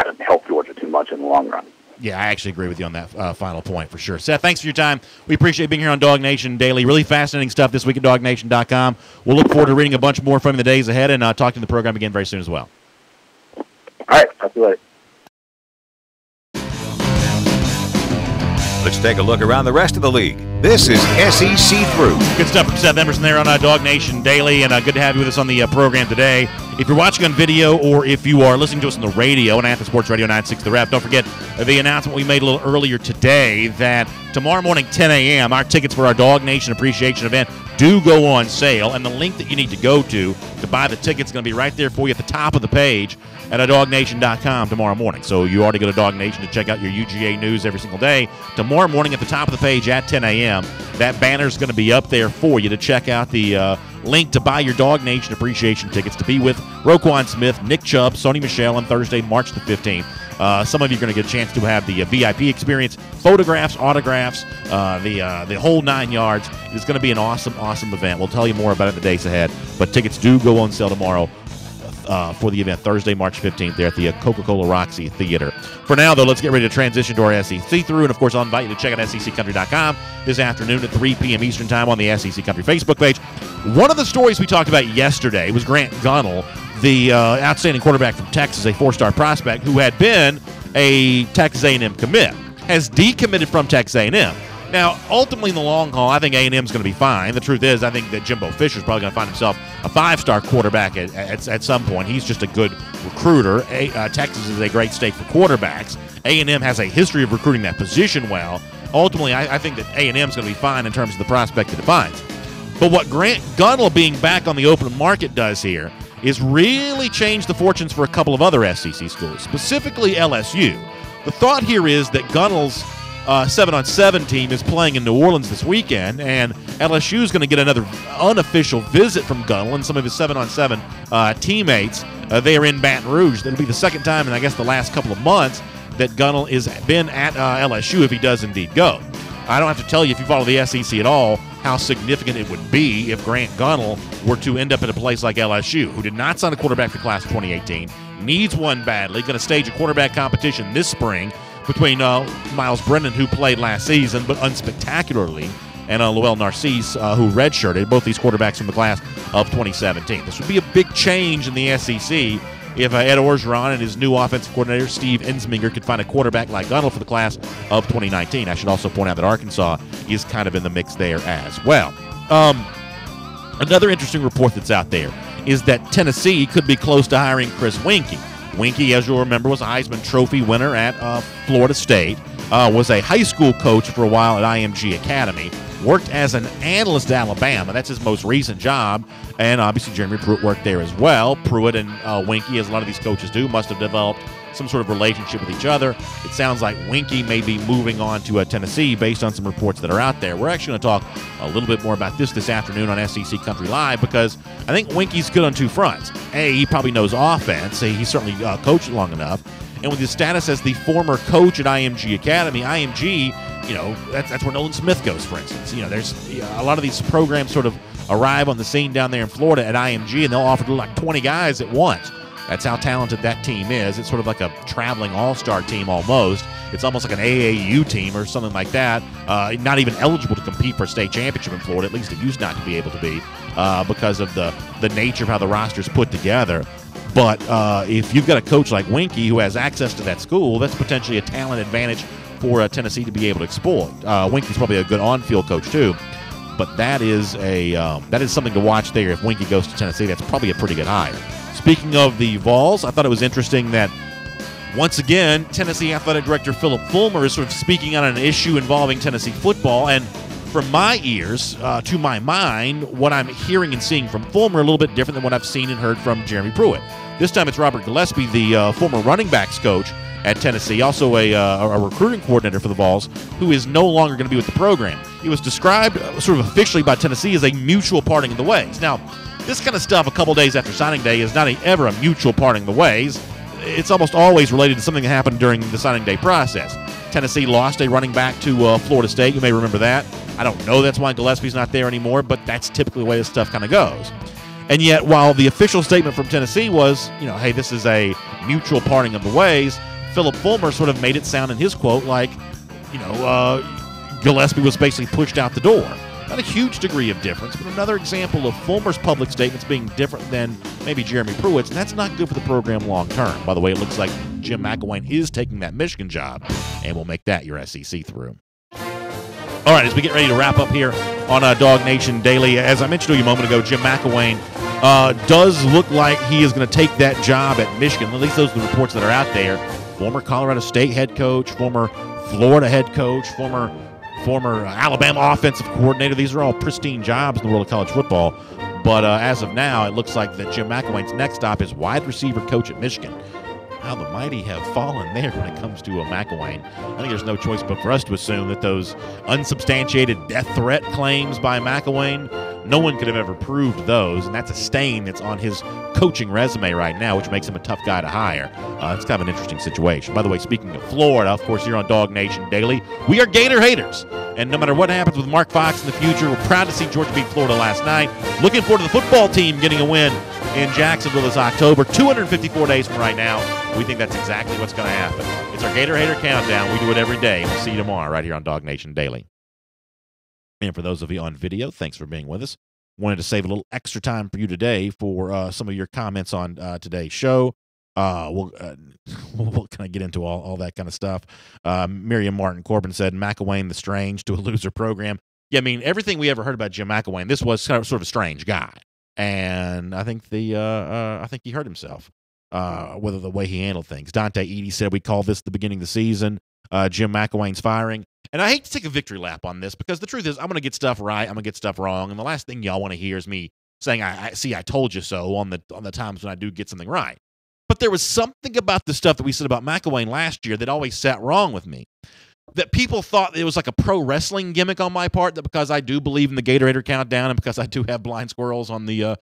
it doesn't help Georgia too much in the long run. Yeah, I actually agree with you on that final point for sure. Seth, thanks for your time. We appreciate being here on DawgNation Daily. Really fascinating stuff this week at DawgNation.com. We'll look forward to reading a bunch more from you in the days ahead and talking to the program again very soon as well. All right, I'll see you later. Let's take a look around the rest of the league. This is SEC Through. Good stuff from Seth Emerson there on DawgNation Daily, and good to have you with us on the program today. If you're watching on video or if you are listening to us on the radio on Athens Sports Radio 96 The Ref, don't forget the announcement we made a little earlier today that tomorrow morning, 10 a.m., our tickets for our DawgNation Appreciation event do go on sale, and the link that you need to go to buy the tickets is going to be right there for you at the top of the page at DawgNation.com tomorrow morning. So you already go to DawgNation to check out your UGA news every single day. Tomorrow morning at the top of the page at 10 a.m., that banner is going to be up there for you to check out the link to buy your DawgNation Appreciation tickets to be with Roquan Smith, Nick Chubb, Sony Michel on Thursday, March the 15th. Some of you are going to get a chance to have the VIP experience, photographs, autographs, the whole 9 yards. It's going to be an awesome, awesome event. We'll tell you more about it in the days ahead. But tickets do go on sale tomorrow for the event, Thursday, March 15th, there at the Coca-Cola Roxy Theater. For now, though, let's get ready to transition to our SEC Through. And, of course, I'll invite you to check out SECCountry.com this afternoon at 3 p.m. Eastern Time on the SEC Country Facebook page. One of the stories we talked about yesterday was Grant Gunnell, the outstanding quarterback from Texas, a four-star prospect who had been a Texas A&M commit, has decommitted from Texas A&M. Now, ultimately, in the long haul, I think A&M's going to be fine. The truth is, I think that Jimbo Fisher's probably going to find himself a 5-star quarterback at some point. He's just a good recruiter. Texas is a great state for quarterbacks. A&M has a history of recruiting that position well. Ultimately, I think that A&M's going to be fine in terms of the prospect it defines. But what Grant Gunnell being back on the open market does here is really change the fortunes for a couple of other SEC schools, specifically LSU. The thought here is that Gunnell's 7-on-7 team is playing in New Orleans this weekend, and LSU is going to get another unofficial visit from Gunnell and some of his 7-on-7 teammates. They are in Baton Rouge. That'll be the second time in, I guess, the last couple of months that Gunnell has been at LSU, if he does indeed go. I don't have to tell you, if you follow the SEC at all, how significant it would be if Grant Gunnell were to end up at a place like LSU, who did not sign a quarterback for class of 2018, needs one badly, going to stage a quarterback competition this spring between Miles Brennan, who played last season but unspectacularly, and Lowell Narcisse, who redshirted, both these quarterbacks from the class of 2017. This would be a big change in the SEC if Ed Orgeron and his new offensive coordinator, Steve Ensminger, could find a quarterback like Gunnell for the class of 2019. I should also point out that Arkansas is kind of in the mix there as well. Another interesting report that's out there is that Tennessee could be close to hiring Chris Weinke. Weinke, as you'll remember, was a Heisman Trophy winner at Florida State, was a high school coach for a while at IMG Academy, worked as an analyst at Alabama. That's his most recent job, and obviously Jeremy Pruitt worked there as well. Pruitt and Weinke, as a lot of these coaches do, must have developed some sort of relationship with each other. It sounds like Weinke may be moving on to Tennessee based on some reports that are out there. We're actually going to talk a little bit more about this afternoon on SEC Country Live, because I think Weinke's good on two fronts. A, he probably knows offense. He's certainly coached long enough. And with his status as the former coach at IMG Academy, IMG, that's where Nolan Smith goes, for instance. There's a lot of these programs sort of arrive on the scene down there in Florida at IMG, and they'll offer to like 20 guys at once. That's how talented that team is. It's sort of like a traveling all-star team almost. It's almost like an AAU team or something like that. Not even eligible to compete for a state championship in Florida. At least it used not to be able to be because of the nature of how the roster's put together. But if you've got a coach like Weinke who has access to that school, that's potentially a talent advantage for Tennessee to be able to exploit. Weinke's probably a good on-field coach too. But that is something to watch there. If Weinke goes to Tennessee, that's probably a pretty good hire. Speaking of the Vols, I thought it was interesting that, once again, Tennessee Athletic Director Philip Fulmer is sort of speaking on an issue involving Tennessee football. And from my ears, to my mind, what I'm hearing and seeing from Fulmer a little bit different than what I've seen and heard from Jeremy Pruitt. This time it's Robert Gillespie, the former running backs coach at Tennessee, also a recruiting coordinator for the Vols, who is no longer going to be with the program. He was described sort of officially by Tennessee as a mutual parting of the ways. Now, this kind of stuff a couple days after signing day is not ever a mutual parting of the ways. It's almost always related to something that happened during the signing day process. Tennessee lost a running back to Florida State. You may remember that. I don't know that's why Gillespie's not there anymore, but that's typically the way this stuff kind of goes. And yet, while the official statement from Tennessee was, hey, this is a mutual parting of the ways, Philip Fulmer sort of made it sound in his quote like, Gillespie was basically pushed out the door. Not a huge degree of difference, but another example of Fulmer's public statements being different than maybe Jeremy Pruitt's, and that's not good for the program long term. By the way, it looks like Jim McElwain is taking that Michigan job, and we'll make that your SEC through. All right, as we get ready to wrap up here on DawgNation Daily, as I mentioned to you a moment ago, Jim McElwain does look like he is going to take that job at Michigan. At least those are the reports that are out there. Former Colorado State head coach, former Florida head coach, former Alabama offensive coordinator. These are all pristine jobs in the world of college football. But as of now, it looks like that Jim McElwain's next stop is wide receiver coach at Michigan. How the mighty have fallen there when it comes to McElwain. I think there's no choice but for us to assume that those unsubstantiated death threat claims by McElwain, no one could have ever proved those, and that's a stain that's on his coaching resume right now, which makes him a tough guy to hire. It's kind of an interesting situation. By the way, speaking of Florida, of course, you're on DawgNation Daily. We are Gator haters, and no matter what happens with Mark Fox in the future, we're proud to see Georgia beat Florida last night. Looking forward to the football team getting a win in Jacksonville this October. 254 days from right now. We think that's exactly what's going to happen. It's our Gator Hater Countdown. We do it every day. We'll see you tomorrow right here on DawgNation Daily. And for those of you on video, thanks for being with us. Wanted to save a little extra time for you today for some of your comments on today's show. We'll we'll kind of get into all that kind of stuff. Miriam Martin Corbin said McElwain the strange to a loser program. Yeah, I mean everything we ever heard about Jim McElwain, this was sort of a strange guy, and I think he hurt himself. Whether the way he handled things. Dante Eady said we call this the beginning of the season. Jim McElwain's firing. And I hate to take a victory lap on this because the truth is I'm going to get stuff right. I'm going to get stuff wrong. And the last thing y'all want to hear is me saying, I told you so on the times when I do get something right. But there was something about the stuff that we said about McElwain last year that always sat wrong with me. That people thought it was like a pro wrestling gimmick on my part, that because I do believe in the Gatorade countdown and because I do have blind squirrels on the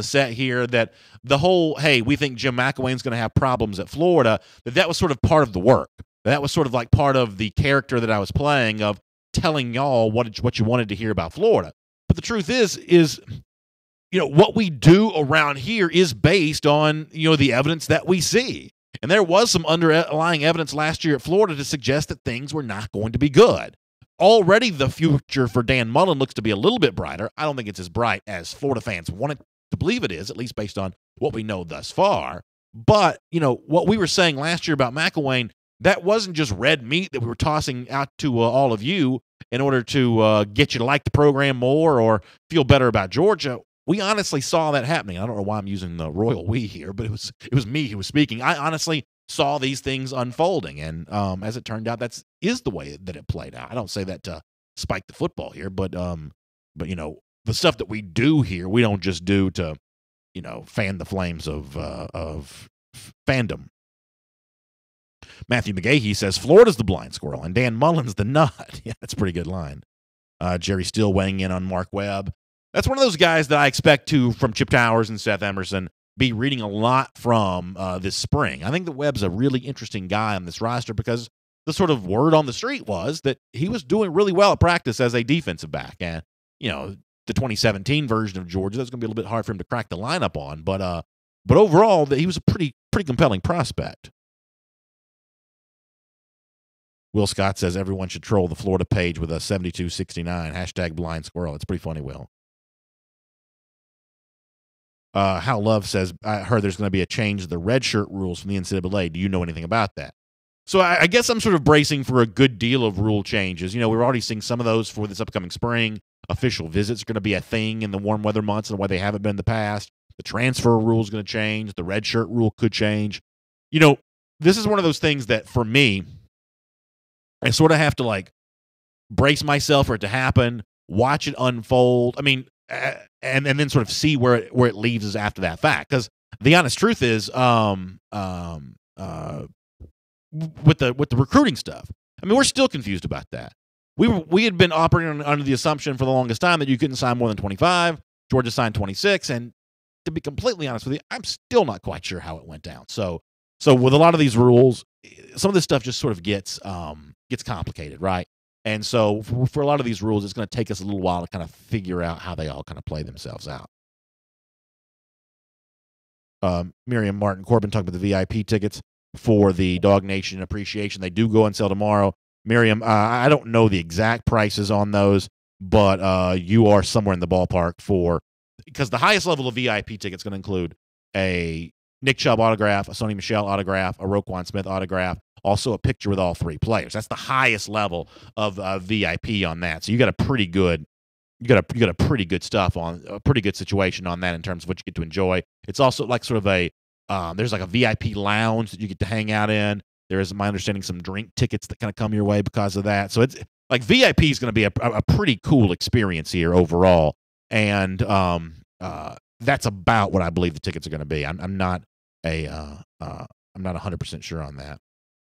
set here, that the whole, hey, we think Jim McElwain's going to have problems at Florida, that was sort of part of the work. That was sort of like part of the character that I was playing of telling y'all what you wanted to hear about Florida. But the truth is what we do around here is based on, the evidence that we see. And there was some underlying evidence last year at Florida to suggest that things were not going to be good. Already the future for Dan Mullen looks to be a little bit brighter. I don't think it's as bright as Florida fans wanted to believe it is, at least based on what we know thus far. But, what we were saying last year about McElwain, that wasn't just red meat that we were tossing out to all of you in order to get you to like the program more or feel better about Georgia. We honestly saw that happening. I don't know why I'm using the royal we here, but it was me who was speaking. I honestly saw these things unfolding, and as it turned out, is the way that it played out. I don't say that to spike the football here, but the stuff that we do here, we don't just do to fan the flames of fandom. Matthew McGahee says Florida's the blind squirrel and Dan Mullen's the nut. Yeah, that's a pretty good line. Jerry Steele weighing in on Mark Webb. That's one of those guys that I expect to, from Chip Towers and Seth Emerson, be reading a lot from this spring. I think that Webb's a really interesting guy on this roster because the sort of word on the street was that he was doing really well at practice as a defensive back. And, the 2017 version of Georgia, that's going to be a little bit hard for him to crack the lineup on. But overall, he was a pretty compelling prospect. Will Scott says everyone should troll the Florida page with a 7269 #blind squirrel. It's pretty funny, Will. Hal Love says, I heard there's going to be a change to the red shirt rules from the NCAA. Do you know anything about that? So I guess I'm sort of bracing for a good deal of rule changes. We're already seeing some of those for this upcoming spring. Official visits are going to be a thing in the warm weather months and why they haven't been in the past. The transfer rule is going to change. The red shirt rule could change. This is one of those things that for me, I sort of have to brace myself for it to happen, watch it unfold. I mean, and then sort of see where it leaves us after that fact. Because the honest truth is, with the recruiting stuff, I mean, we're still confused about that. We had been operating under the assumption for the longest time that you couldn't sign more than 25. Georgia signed 26, and to be completely honest with you, I'm still not quite sure how it went down. So with a lot of these rules, some of this stuff just sort of gets complicated, right? And so for a lot of these rules, it's going to take us a little while to kind of figure out how they all kind of play themselves out. Miriam Martin Corbin talking about the VIP tickets for the DawgNation Appreciation. They do go on sale tomorrow. Miriam, I don't know the exact prices on those, but you are somewhere in the ballpark because the highest level of VIP ticket is going to include a Nick Chubb autograph, a Sony Michel autograph, a Roquan Smith autograph, also a picture with all three players. That's the highest level of VIP on that. So you got a pretty good stuff on a pretty good situation on that in terms of what you get to enjoy. It's also like sort of there's like a VIP lounge that you get to hang out in. There is, my understanding, some drink tickets that kind of come your way because of that. So it's like VIP is going to be a pretty cool experience here overall. And that's about what I believe the tickets are going to be. I'm not 100% sure on that.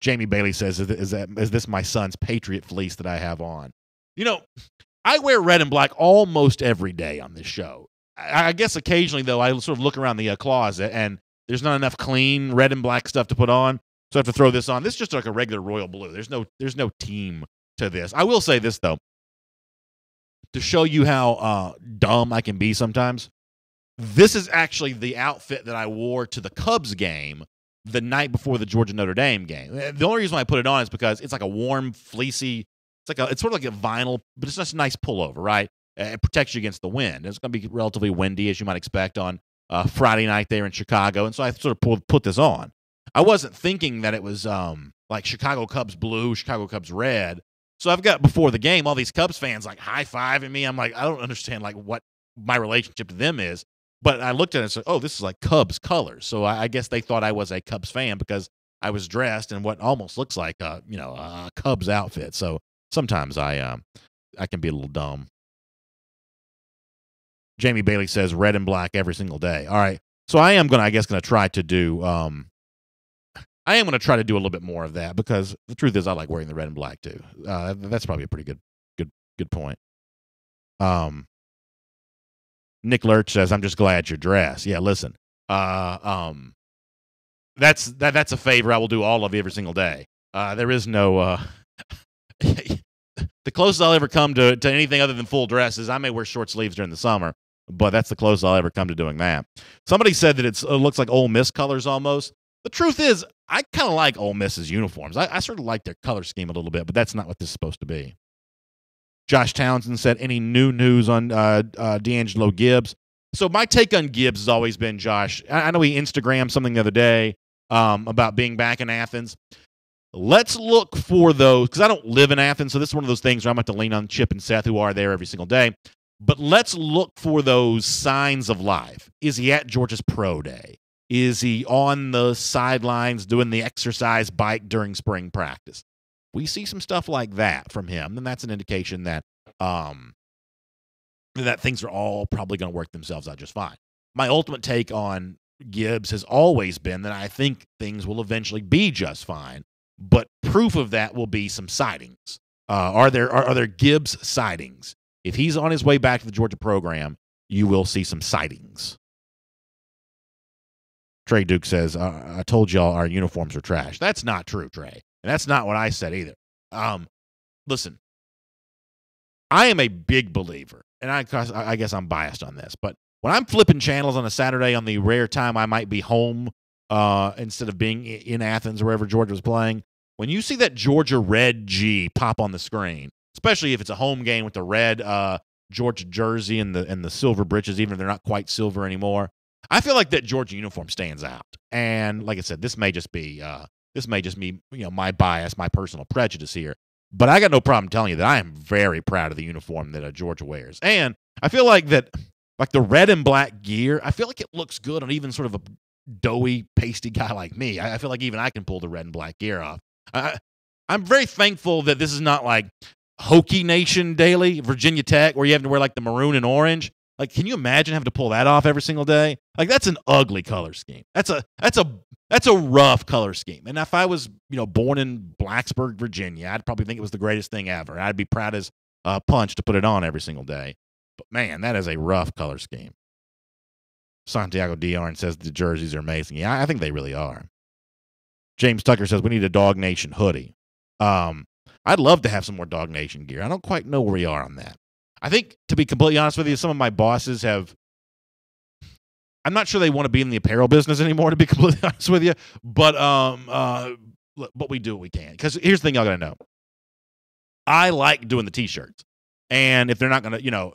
Jamie Bailey says, is this my son's Patriot fleece that I have on? I wear red and black almost every day on this show. I guess occasionally, though, I sort of look around the closet and there's not enough clean red and black stuff to put on, so I have to throw this on. This is just like a regular royal blue. There's no team to this. I will say this, though, to show you how dumb I can be sometimes. This is actually the outfit that I wore to the Cubs game the night before the Georgia-Notre Dame game. The only reason why I put it on is because it's like a warm, fleecy, it's sort of like a vinyl, but it's just a nice pullover, right? It protects you against the wind. It's going to be relatively windy, as you might expect, on Friday night there in Chicago, and so I sort of put this on. I wasn't thinking that it was like Chicago Cubs blue, Chicago Cubs red. So I've got before the game all these Cubs fans like high-fiving me. I'm like, I don't understand like what my relationship to them is. But I looked at it and said, oh, this is like Cubs colors. So I guess they thought I was a Cubs fan because I was dressed in what almost looks like a Cubs outfit. So sometimes I can be a little dumb. Jamie Bailey says red and black every single day. All right. So I am going to try to do a little bit more of that because the truth is I like wearing the red and black too. That's probably a pretty good point. Nick Lurch says, I'm just glad you're dressed. Yeah, listen. That's a favor I will do all of every single day. There is no the closest I'll ever come to anything other than full dress is I may wear short sleeves during the summer, but that's the closest I'll ever come to doing that. Somebody said that it looks like Ole Miss colors almost. The truth is, I kind of like Ole Miss's uniforms. I sort of like their color scheme a little bit, but that's not what this is supposed to be. Josh Townsend said, any new news on D'Angelo Gibbs? So my take on Gibbs has always been, Josh, I know he Instagrammed something the other day about being back in Athens. Let's look for those, because I don't live in Athens, so this is one of those things where I'm going to have to lean on Chip and Seth, who are there every single day. But let's look for those signs of life. Is he at Georgia's Pro Day? Is he on the sidelines doing the exercise bike during spring practice? We see some stuff like that from him, then that's an indication that that things are all probably going to work themselves out just fine. My ultimate take on Gibbs has always been that I think things will eventually be just fine, but proof of that will be some sightings. Are there Gibbs sightings? If he's on his way back to the Georgia program, you will see some sightings. Trey Duke says, I told y'all our uniforms are trash. That's not true, Trey. And that's not what I said either. Listen, I am a big believer, and I guess I'm biased on this, but when I'm flipping channels on a Saturday on the rare time I might be home instead of being in Athens or wherever Georgia was playing, when you see that Georgia red G pop on the screen, especially if it's a home game with the red Georgia jersey and the silver breeches, even if they're not quite silver anymore, I feel like that Georgia uniform stands out. And like I said, this may just be my bias, my personal prejudice here. But I got no problem telling you that I am very proud of the uniform that Georgia wears. And I feel like that, like the red and black gear, I feel like it looks good on even sort of a doughy, pasty guy like me. I feel like even I can pull the red and black gear off. I'm very thankful that this is not like Hokie Nation Daily, Virginia Tech, where you have to wear like the maroon and orange. Like, can you imagine having to pull that off every single day? Like, that's an ugly color scheme. That's a rough color scheme. And if I was, born in Blacksburg, Virginia, I'd probably think it was the greatest thing ever. I'd be proud as punch to put it on every single day. But man, that is a rough color scheme. Santiago Diarn says the jerseys are amazing. Yeah, I think they really are. James Tucker says we need a DawgNation hoodie. I'd love to have some more DawgNation gear. I don't quite know where we are on that. I think, to be completely honest with you, some of my bosses I'm not sure they want to be in the apparel business anymore, to be completely honest with you. But we do what we can. Because here's the thing y'all got to know. I like doing the T-shirts. And if they're not going to,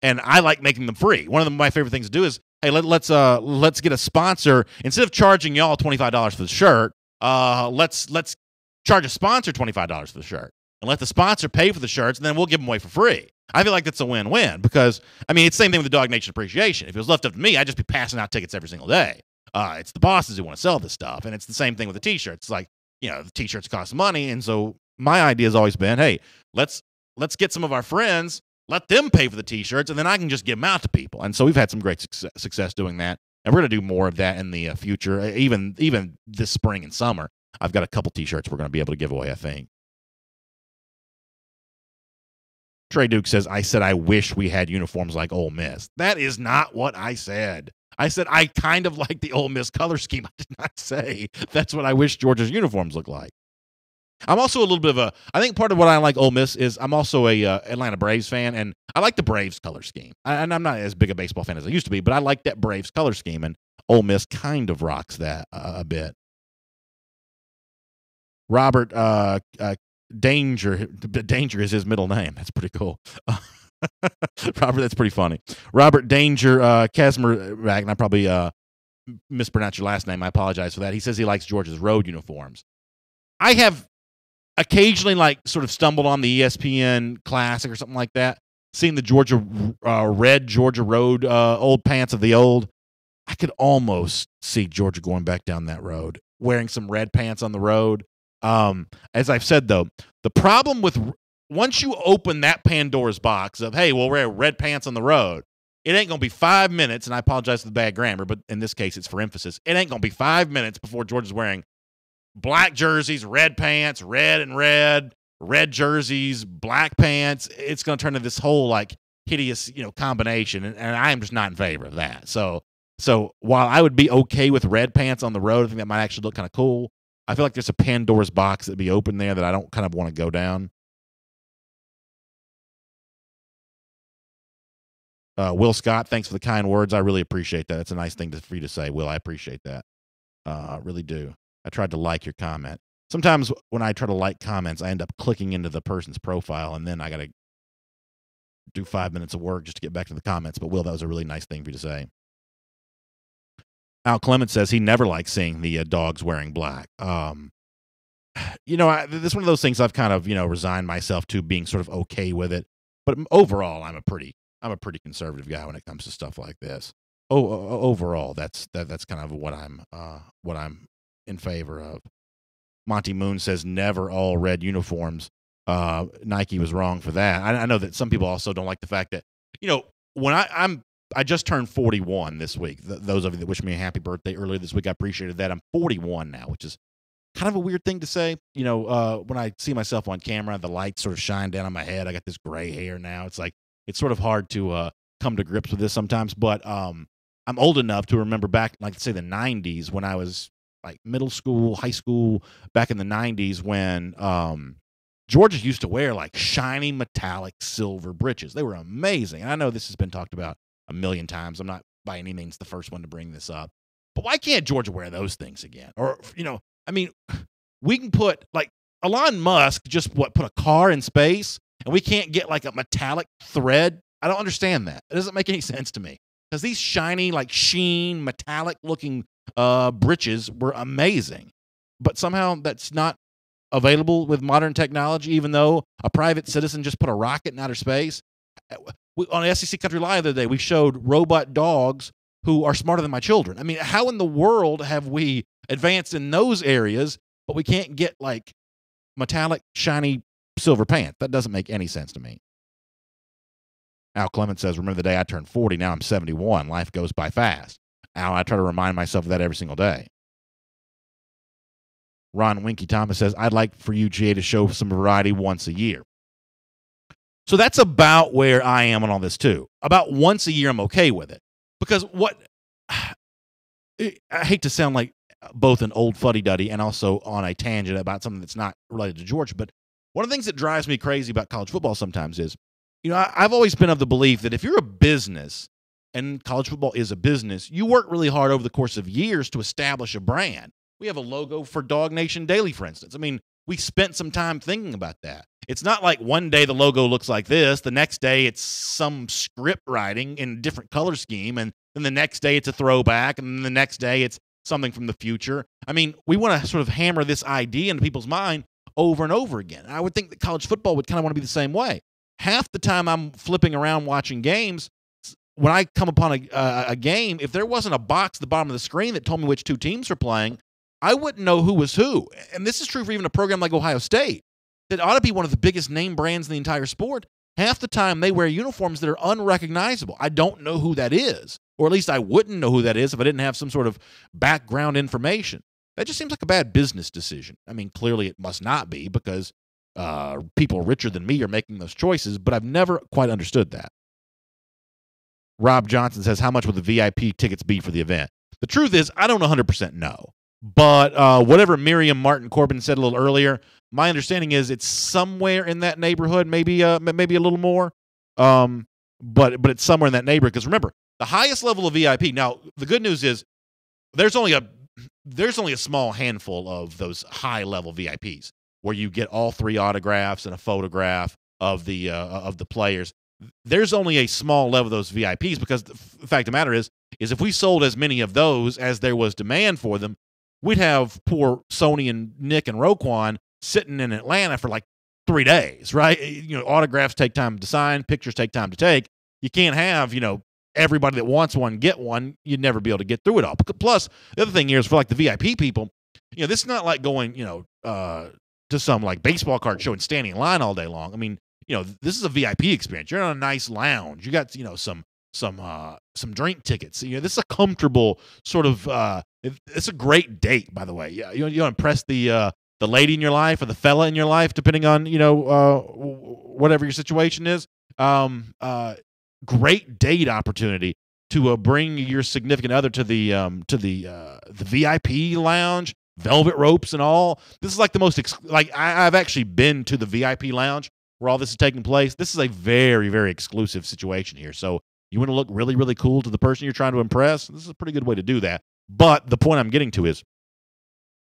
and I like making them free. One of my favorite things to do is, hey, let's get a sponsor. Instead of charging y'all $25 for the shirt, let's charge a sponsor $25 for the shirt. And let the sponsor pay for the shirts, and then we'll give them away for free. I feel like that's a win-win because, it's the same thing with the DawgNation Appreciation. If it was left up to me, I'd just be passing out tickets every single day. It's the bosses who want to sell this stuff, and it's the same thing with the T-shirts. It's like, the T-shirts cost money, and so my idea has always been, hey, let's get some of our friends, let them pay for the T-shirts, and then I can just give them out to people. And so we've had some great success doing that, and we're going to do more of that in the future, even this spring and summer. I've got a couple T-shirts we're going to be able to give away, I think. Trey Duke says, I said I wish we had uniforms like Ole Miss. That is not what I said. I said I kind of like the Ole Miss color scheme. I did not say that's what I wish Georgia's uniforms look like. I'm also a little bit of I think part of what I like Ole Miss is I'm also a Atlanta Braves fan, and I like the Braves color scheme. And I'm not as big a baseball fan as I used to be, but I like that Braves color scheme, and Ole Miss kind of rocks that a bit. Robert Danger is his middle name. That's pretty cool. Robert, that's pretty funny. Robert Danger Kazmarek, and I probably mispronounced your last name. I apologize for that. He says he likes Georgia's road uniforms. I have occasionally sort of stumbled on the ESPN Classic or something like that, seeing the Georgia red Georgia road old pants of the old. I could almost see Georgia going back down that road, wearing some red pants on the road. As I've said, though, the problem with once you open that Pandora's box of, hey, we'll wear red pants on the road, it ain't going to be 5 minutes, and I apologize for the bad grammar, but in this case it's for emphasis. It ain't going to be 5 minutes before Georgia's wearing black jerseys, red pants, red and red jerseys, black pants. It's going to turn into this whole hideous, combination, and I am just not in favor of that. So while I would be okay with red pants on the road, I think that might actually look kind of cool. I feel like there's a Pandora's box that'd be open there that I don't kind of want to go down. Will Scott, thanks for the kind words. I really appreciate that. It's a nice thing for you to say, Will. I appreciate that. Really do. I tried to like your comment. Sometimes when I try to like comments, I end up clicking into the person's profile, and then I got to do 5 minutes of work just to get back to the comments. But, Will, that was a really nice thing for you to say. Al Clement says he never likes seeing the dogs wearing black. This is one of those things I've kind of, resigned myself to being sort of okay with it. But overall, I'm a pretty conservative guy when it comes to stuff like this. Overall, that's kind of what I'm in favor of. Monty Moon says never all red uniforms. Nike was wrong for that. I know that some people also don't like the fact that, when I just turned 41 this week. Those of you that wished me a happy birthday earlier this week, I appreciated that. I'm 41 now, which is kind of a weird thing to say. When I see myself on camera, the lights sort of shine down on my head. I got this gray hair now. It's sort of hard to come to grips with this sometimes. But I'm old enough to remember back, say, the 90s when I was middle school, high school, back in the 90s when Georgia used to wear shiny metallic silver breeches. They were amazing. And I know this has been talked about a million times. I'm not by any means the first one to bring this up. But why can't Georgia wear those things again? Or, we can put, Elon Musk just, put a car in space, and we can't get, a metallic thread? I don't understand that. It doesn't make any sense to me. Because these shiny, sheen, metallic-looking breeches were amazing. But somehow that's not available with modern technology, even though a private citizen just put a rocket in outer space. On SEC Country Live the other day, we showed robot dogs who are smarter than my children. How in the world have we advanced in those areas, but we can't get, metallic, shiny silver pants? That doesn't make any sense to me. Al Clement says, remember the day I turned 40, now I'm 71. Life goes by fast. Al, I try to remind myself of that every single day. Ron Winky Thomas says, I'd like for you, GA, to show some variety once a year. So that's about where I am on all this, too. About once a year, I'm okay with it. Because I hate to sound like both an old fuddy-duddy and also on a tangent about something that's not related to Georgia, but one of the things that drives me crazy about college football sometimes is, I've always been of the belief that if you're a business, and college football is a business, you work really hard over the course of years to establish a brand. We have a logo for DawgNation Daily, for instance. We spent some time thinking about that. It's not like one day the logo looks like this, the next day it's some script writing in a different color scheme, and then the next day it's a throwback, and then the next day it's something from the future. We want to sort of hammer this idea into people's mind over and over again. I would think that college football would kind of want to be the same way. Half the time I'm flipping around watching games, when I come upon a game, if there wasn't a box at the bottom of the screen that told me which two teams are playing, I wouldn't know who was who. And this is true for even a program like Ohio State. That ought to be one of the biggest name brands in the entire sport. Half the time they wear uniforms that are unrecognizable. I don't know who that is. Or at least I wouldn't know who that is if I didn't have some sort of background information. That just seems like a bad business decision. Clearly it must not be because people richer than me are making those choices, but I've never quite understood that. Rob Johnson says, how much would the VIP tickets be for the event? The truth is, I don't 100% know. But whatever Miriam Martin Corbin said a little earlier, my understanding is it's somewhere in that neighborhood, maybe a little more. But it's somewhere in that neighborhood. Because remember, the highest level of VIP. Now, the good news is there's only a small handful of those high level VIPs where you get all 3 autographs and a photograph of the players. There's only a small level of those VIPs because the fact of the matter is is if we sold as many of those as there was demand for them, we'd have poor Sony and Nick and Roquan sitting in Atlanta for like 3 days, right? Autographs take time to sign, pictures take time to take. You can't have, everybody that wants one get one. You'd never be able to get through it all. Plus, the other thing here is for like the VIP people, this is not like going, to some like baseball card show and standing in line all day long. I mean, this is a VIP experience. You're in a nice lounge. You got, some drink tickets. This is a comfortable sort of. It's a great date, by the way. Yeah, you impress the lady in your life or the fella in your life, depending on whatever your situation is. Great date opportunity to bring your significant other to the VIP lounge, velvet ropes and all. This is like the most I've actually been to the VIP lounge where all this is taking place. This is a very, very exclusive situation here. So you want to look really, really cool to the person you're trying to impress. This is a pretty good way to do that. But the point I'm getting to is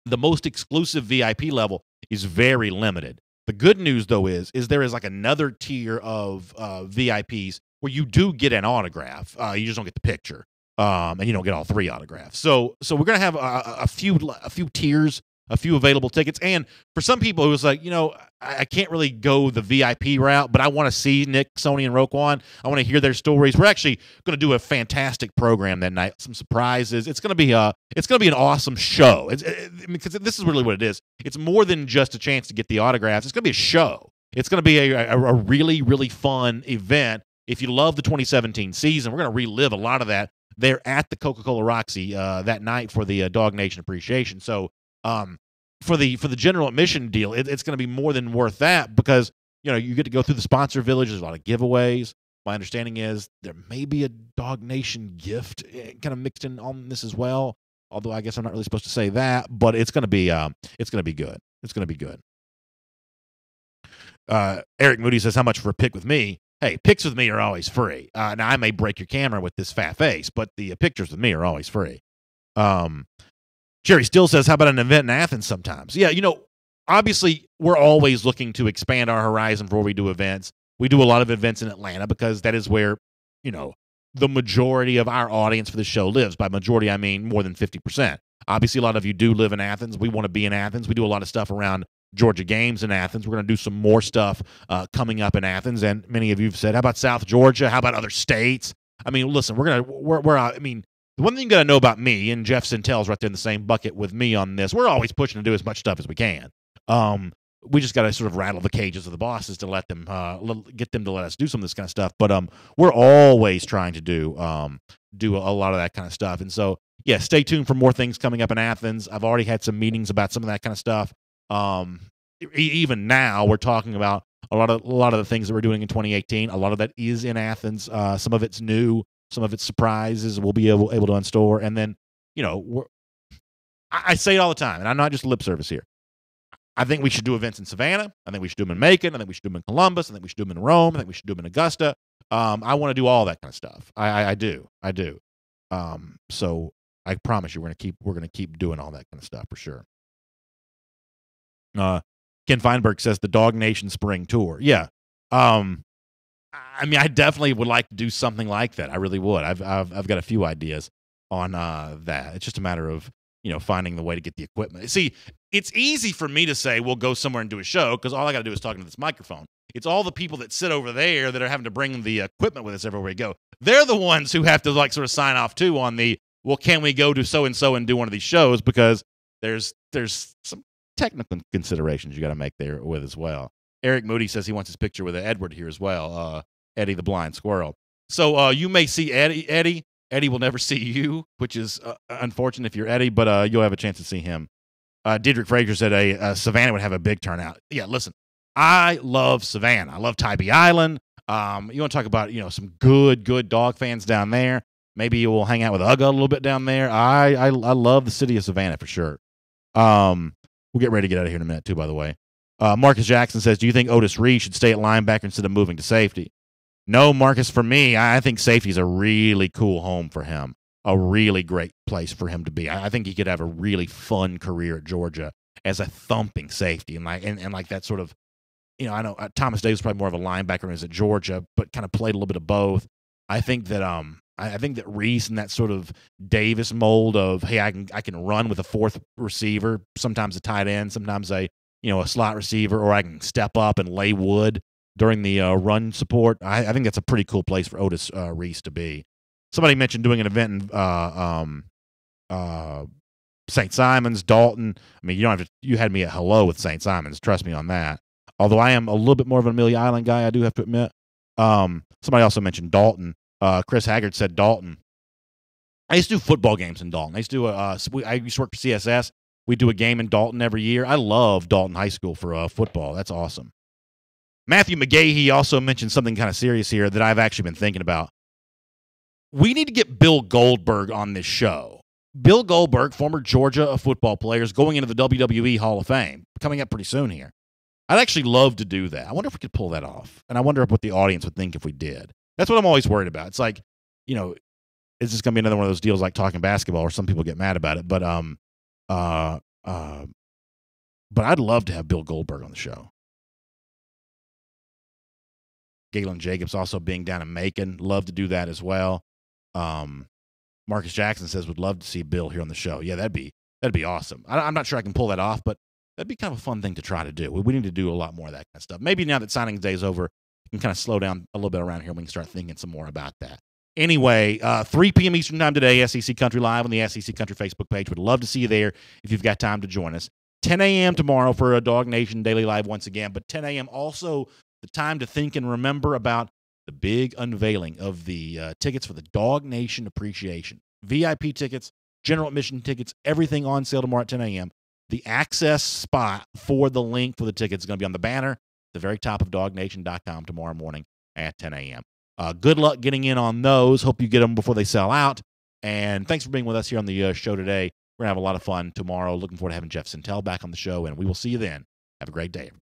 the most exclusive VIP level is very limited. The good news, though, is there is like another tier of VIPs where you do get an autograph. You just don't get the picture, and you don't get all 3 autographs. So we're gonna have a few tiers, a few available tickets. And for some people who was like, I can't really go the VIP route, but I want to see Nick, Sony, and Roquan. I want to hear their stories. We're actually going to do a fantastic program that night. Some surprises. It's going to be an awesome show. Because this is really what it is. It's more than just a chance to get the autographs. It's going to be a show. It's going to be a really, really fun event. If you love the 2017 season, we're going to relive a lot of that there at the Coca-Cola Roxy that night for the DawgNation appreciation. So, for the general admission deal, it's going to be more than worth that because you get to go through the sponsor village. There's a lot of giveaways. My understanding is there may be a DawgNation gift kind of mixed in on this as well. Although I guess I'm not really supposed to say that, but it's going to be good. It's going to be good. Eric Moody says, "How much for a pic with me?" Hey, pics with me are always free. Now I may break your camera with this fat face, but the pictures with me are always free. Jerry Still says, how about an event in Athens sometimes? Yeah, obviously we're always looking to expand our horizon for where we do events. We do a lot of events in Atlanta because that is where, the majority of our audience for the show lives. By majority, I mean more than 50%. Obviously, a lot of you do live in Athens. We want to be in Athens. We do a lot of stuff around Georgia games in Athens. We're going to do some more stuff coming up in Athens. And many of you have said, how about South Georgia? How about other states? I mean, listen, the one thing you got to know about me, and Jeff Sintel's right there in the same bucket with me on this, we're always pushing to do as much stuff as we can. We just got to sort of rattle the cages of the bosses to let them get them to let us do some of this kind of stuff. But we're always trying to do a lot of that kind of stuff. And so, yeah, stay tuned for more things coming up in Athens. I've already had some meetings about some of that kind of stuff. Even now, we're talking about a lot of the things that we're doing in 2018. A lot of that is in Athens. Some of it's new. Some of its surprises we'll be able to unstore. And then, I say it all the time, and I'm not just lip service here. I think we should do events in Savannah. I think we should do them in Macon. I think we should do them in Columbus. I think we should do them in Rome. I think we should do them in Augusta. I want to do all that kind of stuff. I do. So I promise you we're gonna keep doing all that kind of stuff for sure. Ken Feinberg says the DawgNation Spring Tour. Yeah. I definitely would like to do something like that. I really would. I've got a few ideas on that. It's just a matter of finding the way to get the equipment. See, it's easy for me to say we'll go somewhere and do a show because all I got to do is talk into this microphone. It's all the people that sit over there that are having to bring the equipment with us everywhere we go. They're the ones who have to sort of sign off too on the can we go to so and so and do one of these shows because there's some technical considerations you got to make there with as well. Eric Moody says he wants his picture with Edward here as well. Eddie the Blind Squirrel. So you may see Eddie. Eddie will never see you, which is unfortunate if you're Eddie, but you'll have a chance to see him. Diedrich Frazier said Savannah would have a big turnout. Yeah, listen, I love Savannah. I love Tybee Island. You want to talk about some good dog fans down there. Maybe you will hang out with Ugga a little bit down there. I love the city of Savannah for sure. We'll get ready to get out of here in a minute too, by the way. Marcus Jackson says, do you think Otis Reed should stay at linebacker instead of moving to safety? No, Marcus, for me, I think safety is a really cool home for him, a really great place for him to be. I think he could have a really fun career at Georgia as a thumping safety and like that sort of, I know Thomas Davis was probably more of a linebacker when he was at Georgia, but kind of played a little bit of both. I think that I think that Reese in that sort of Davis mold of, hey, I can run with a fourth receiver, sometimes a tight end, sometimes a slot receiver, or I can step up and lay wood during the run support. I think that's a pretty cool place for Otis Reese to be. Somebody mentioned doing an event in St. Simons, Dalton. I mean, you had me at hello with St. Simons. Trust me on that. Although I am a little bit more of an Amelia Island guy, I do have to admit. Somebody also mentioned Dalton. Chris Haggard said Dalton. I used to do football games in Dalton. I used to work for CSS. We do a game in Dalton every year. I love Dalton High School for football. That's awesome. Matthew McGahee also mentioned something kind of serious here that I've actually been thinking about. We need to get Bill Goldberg on this show. Bill Goldberg, former Georgia football player, is going into the WWE Hall of Fame, coming up pretty soon here. I'd actually love to do that. I wonder if we could pull that off. And I wonder what the audience would think if we did. That's what I'm always worried about. It's like, is this going to be another one of those deals like talking basketball where some people get mad about it? But I'd love to have Bill Goldberg on the show. Galen Jacobs also being down in Macon. Love to do that as well. Marcus Jackson says would love to see Bill here on the show. Yeah, that'd be awesome. I'm not sure I can pull that off, but that'd be kind of a fun thing to try to do. We need to do a lot more of that kind of stuff. Maybe now that signing day is over, we can kind of slow down a little bit around here. We can start thinking some more about that. Anyway, 3 p.m. Eastern Time today, SEC Country Live on the SEC Country Facebook page. Would love to see you there if you've got time to join us. 10 a.m. tomorrow for a DawgNation Daily Live once again, but 10 a.m. also the time to think and remember about the big unveiling of the tickets for the DawgNation Appreciation. VIP tickets, general admission tickets, everything on sale tomorrow at 10 a.m. The access spot for the link for the tickets is going to be on the banner at the very top of DawgNation.com tomorrow morning at 10 a.m. Good luck getting in on those. Hope you get them before they sell out. And thanks for being with us here on the show today. We're going to have a lot of fun tomorrow. Looking forward to having Jeff Sintel back on the show, and we will see you then. Have a great day, everybody.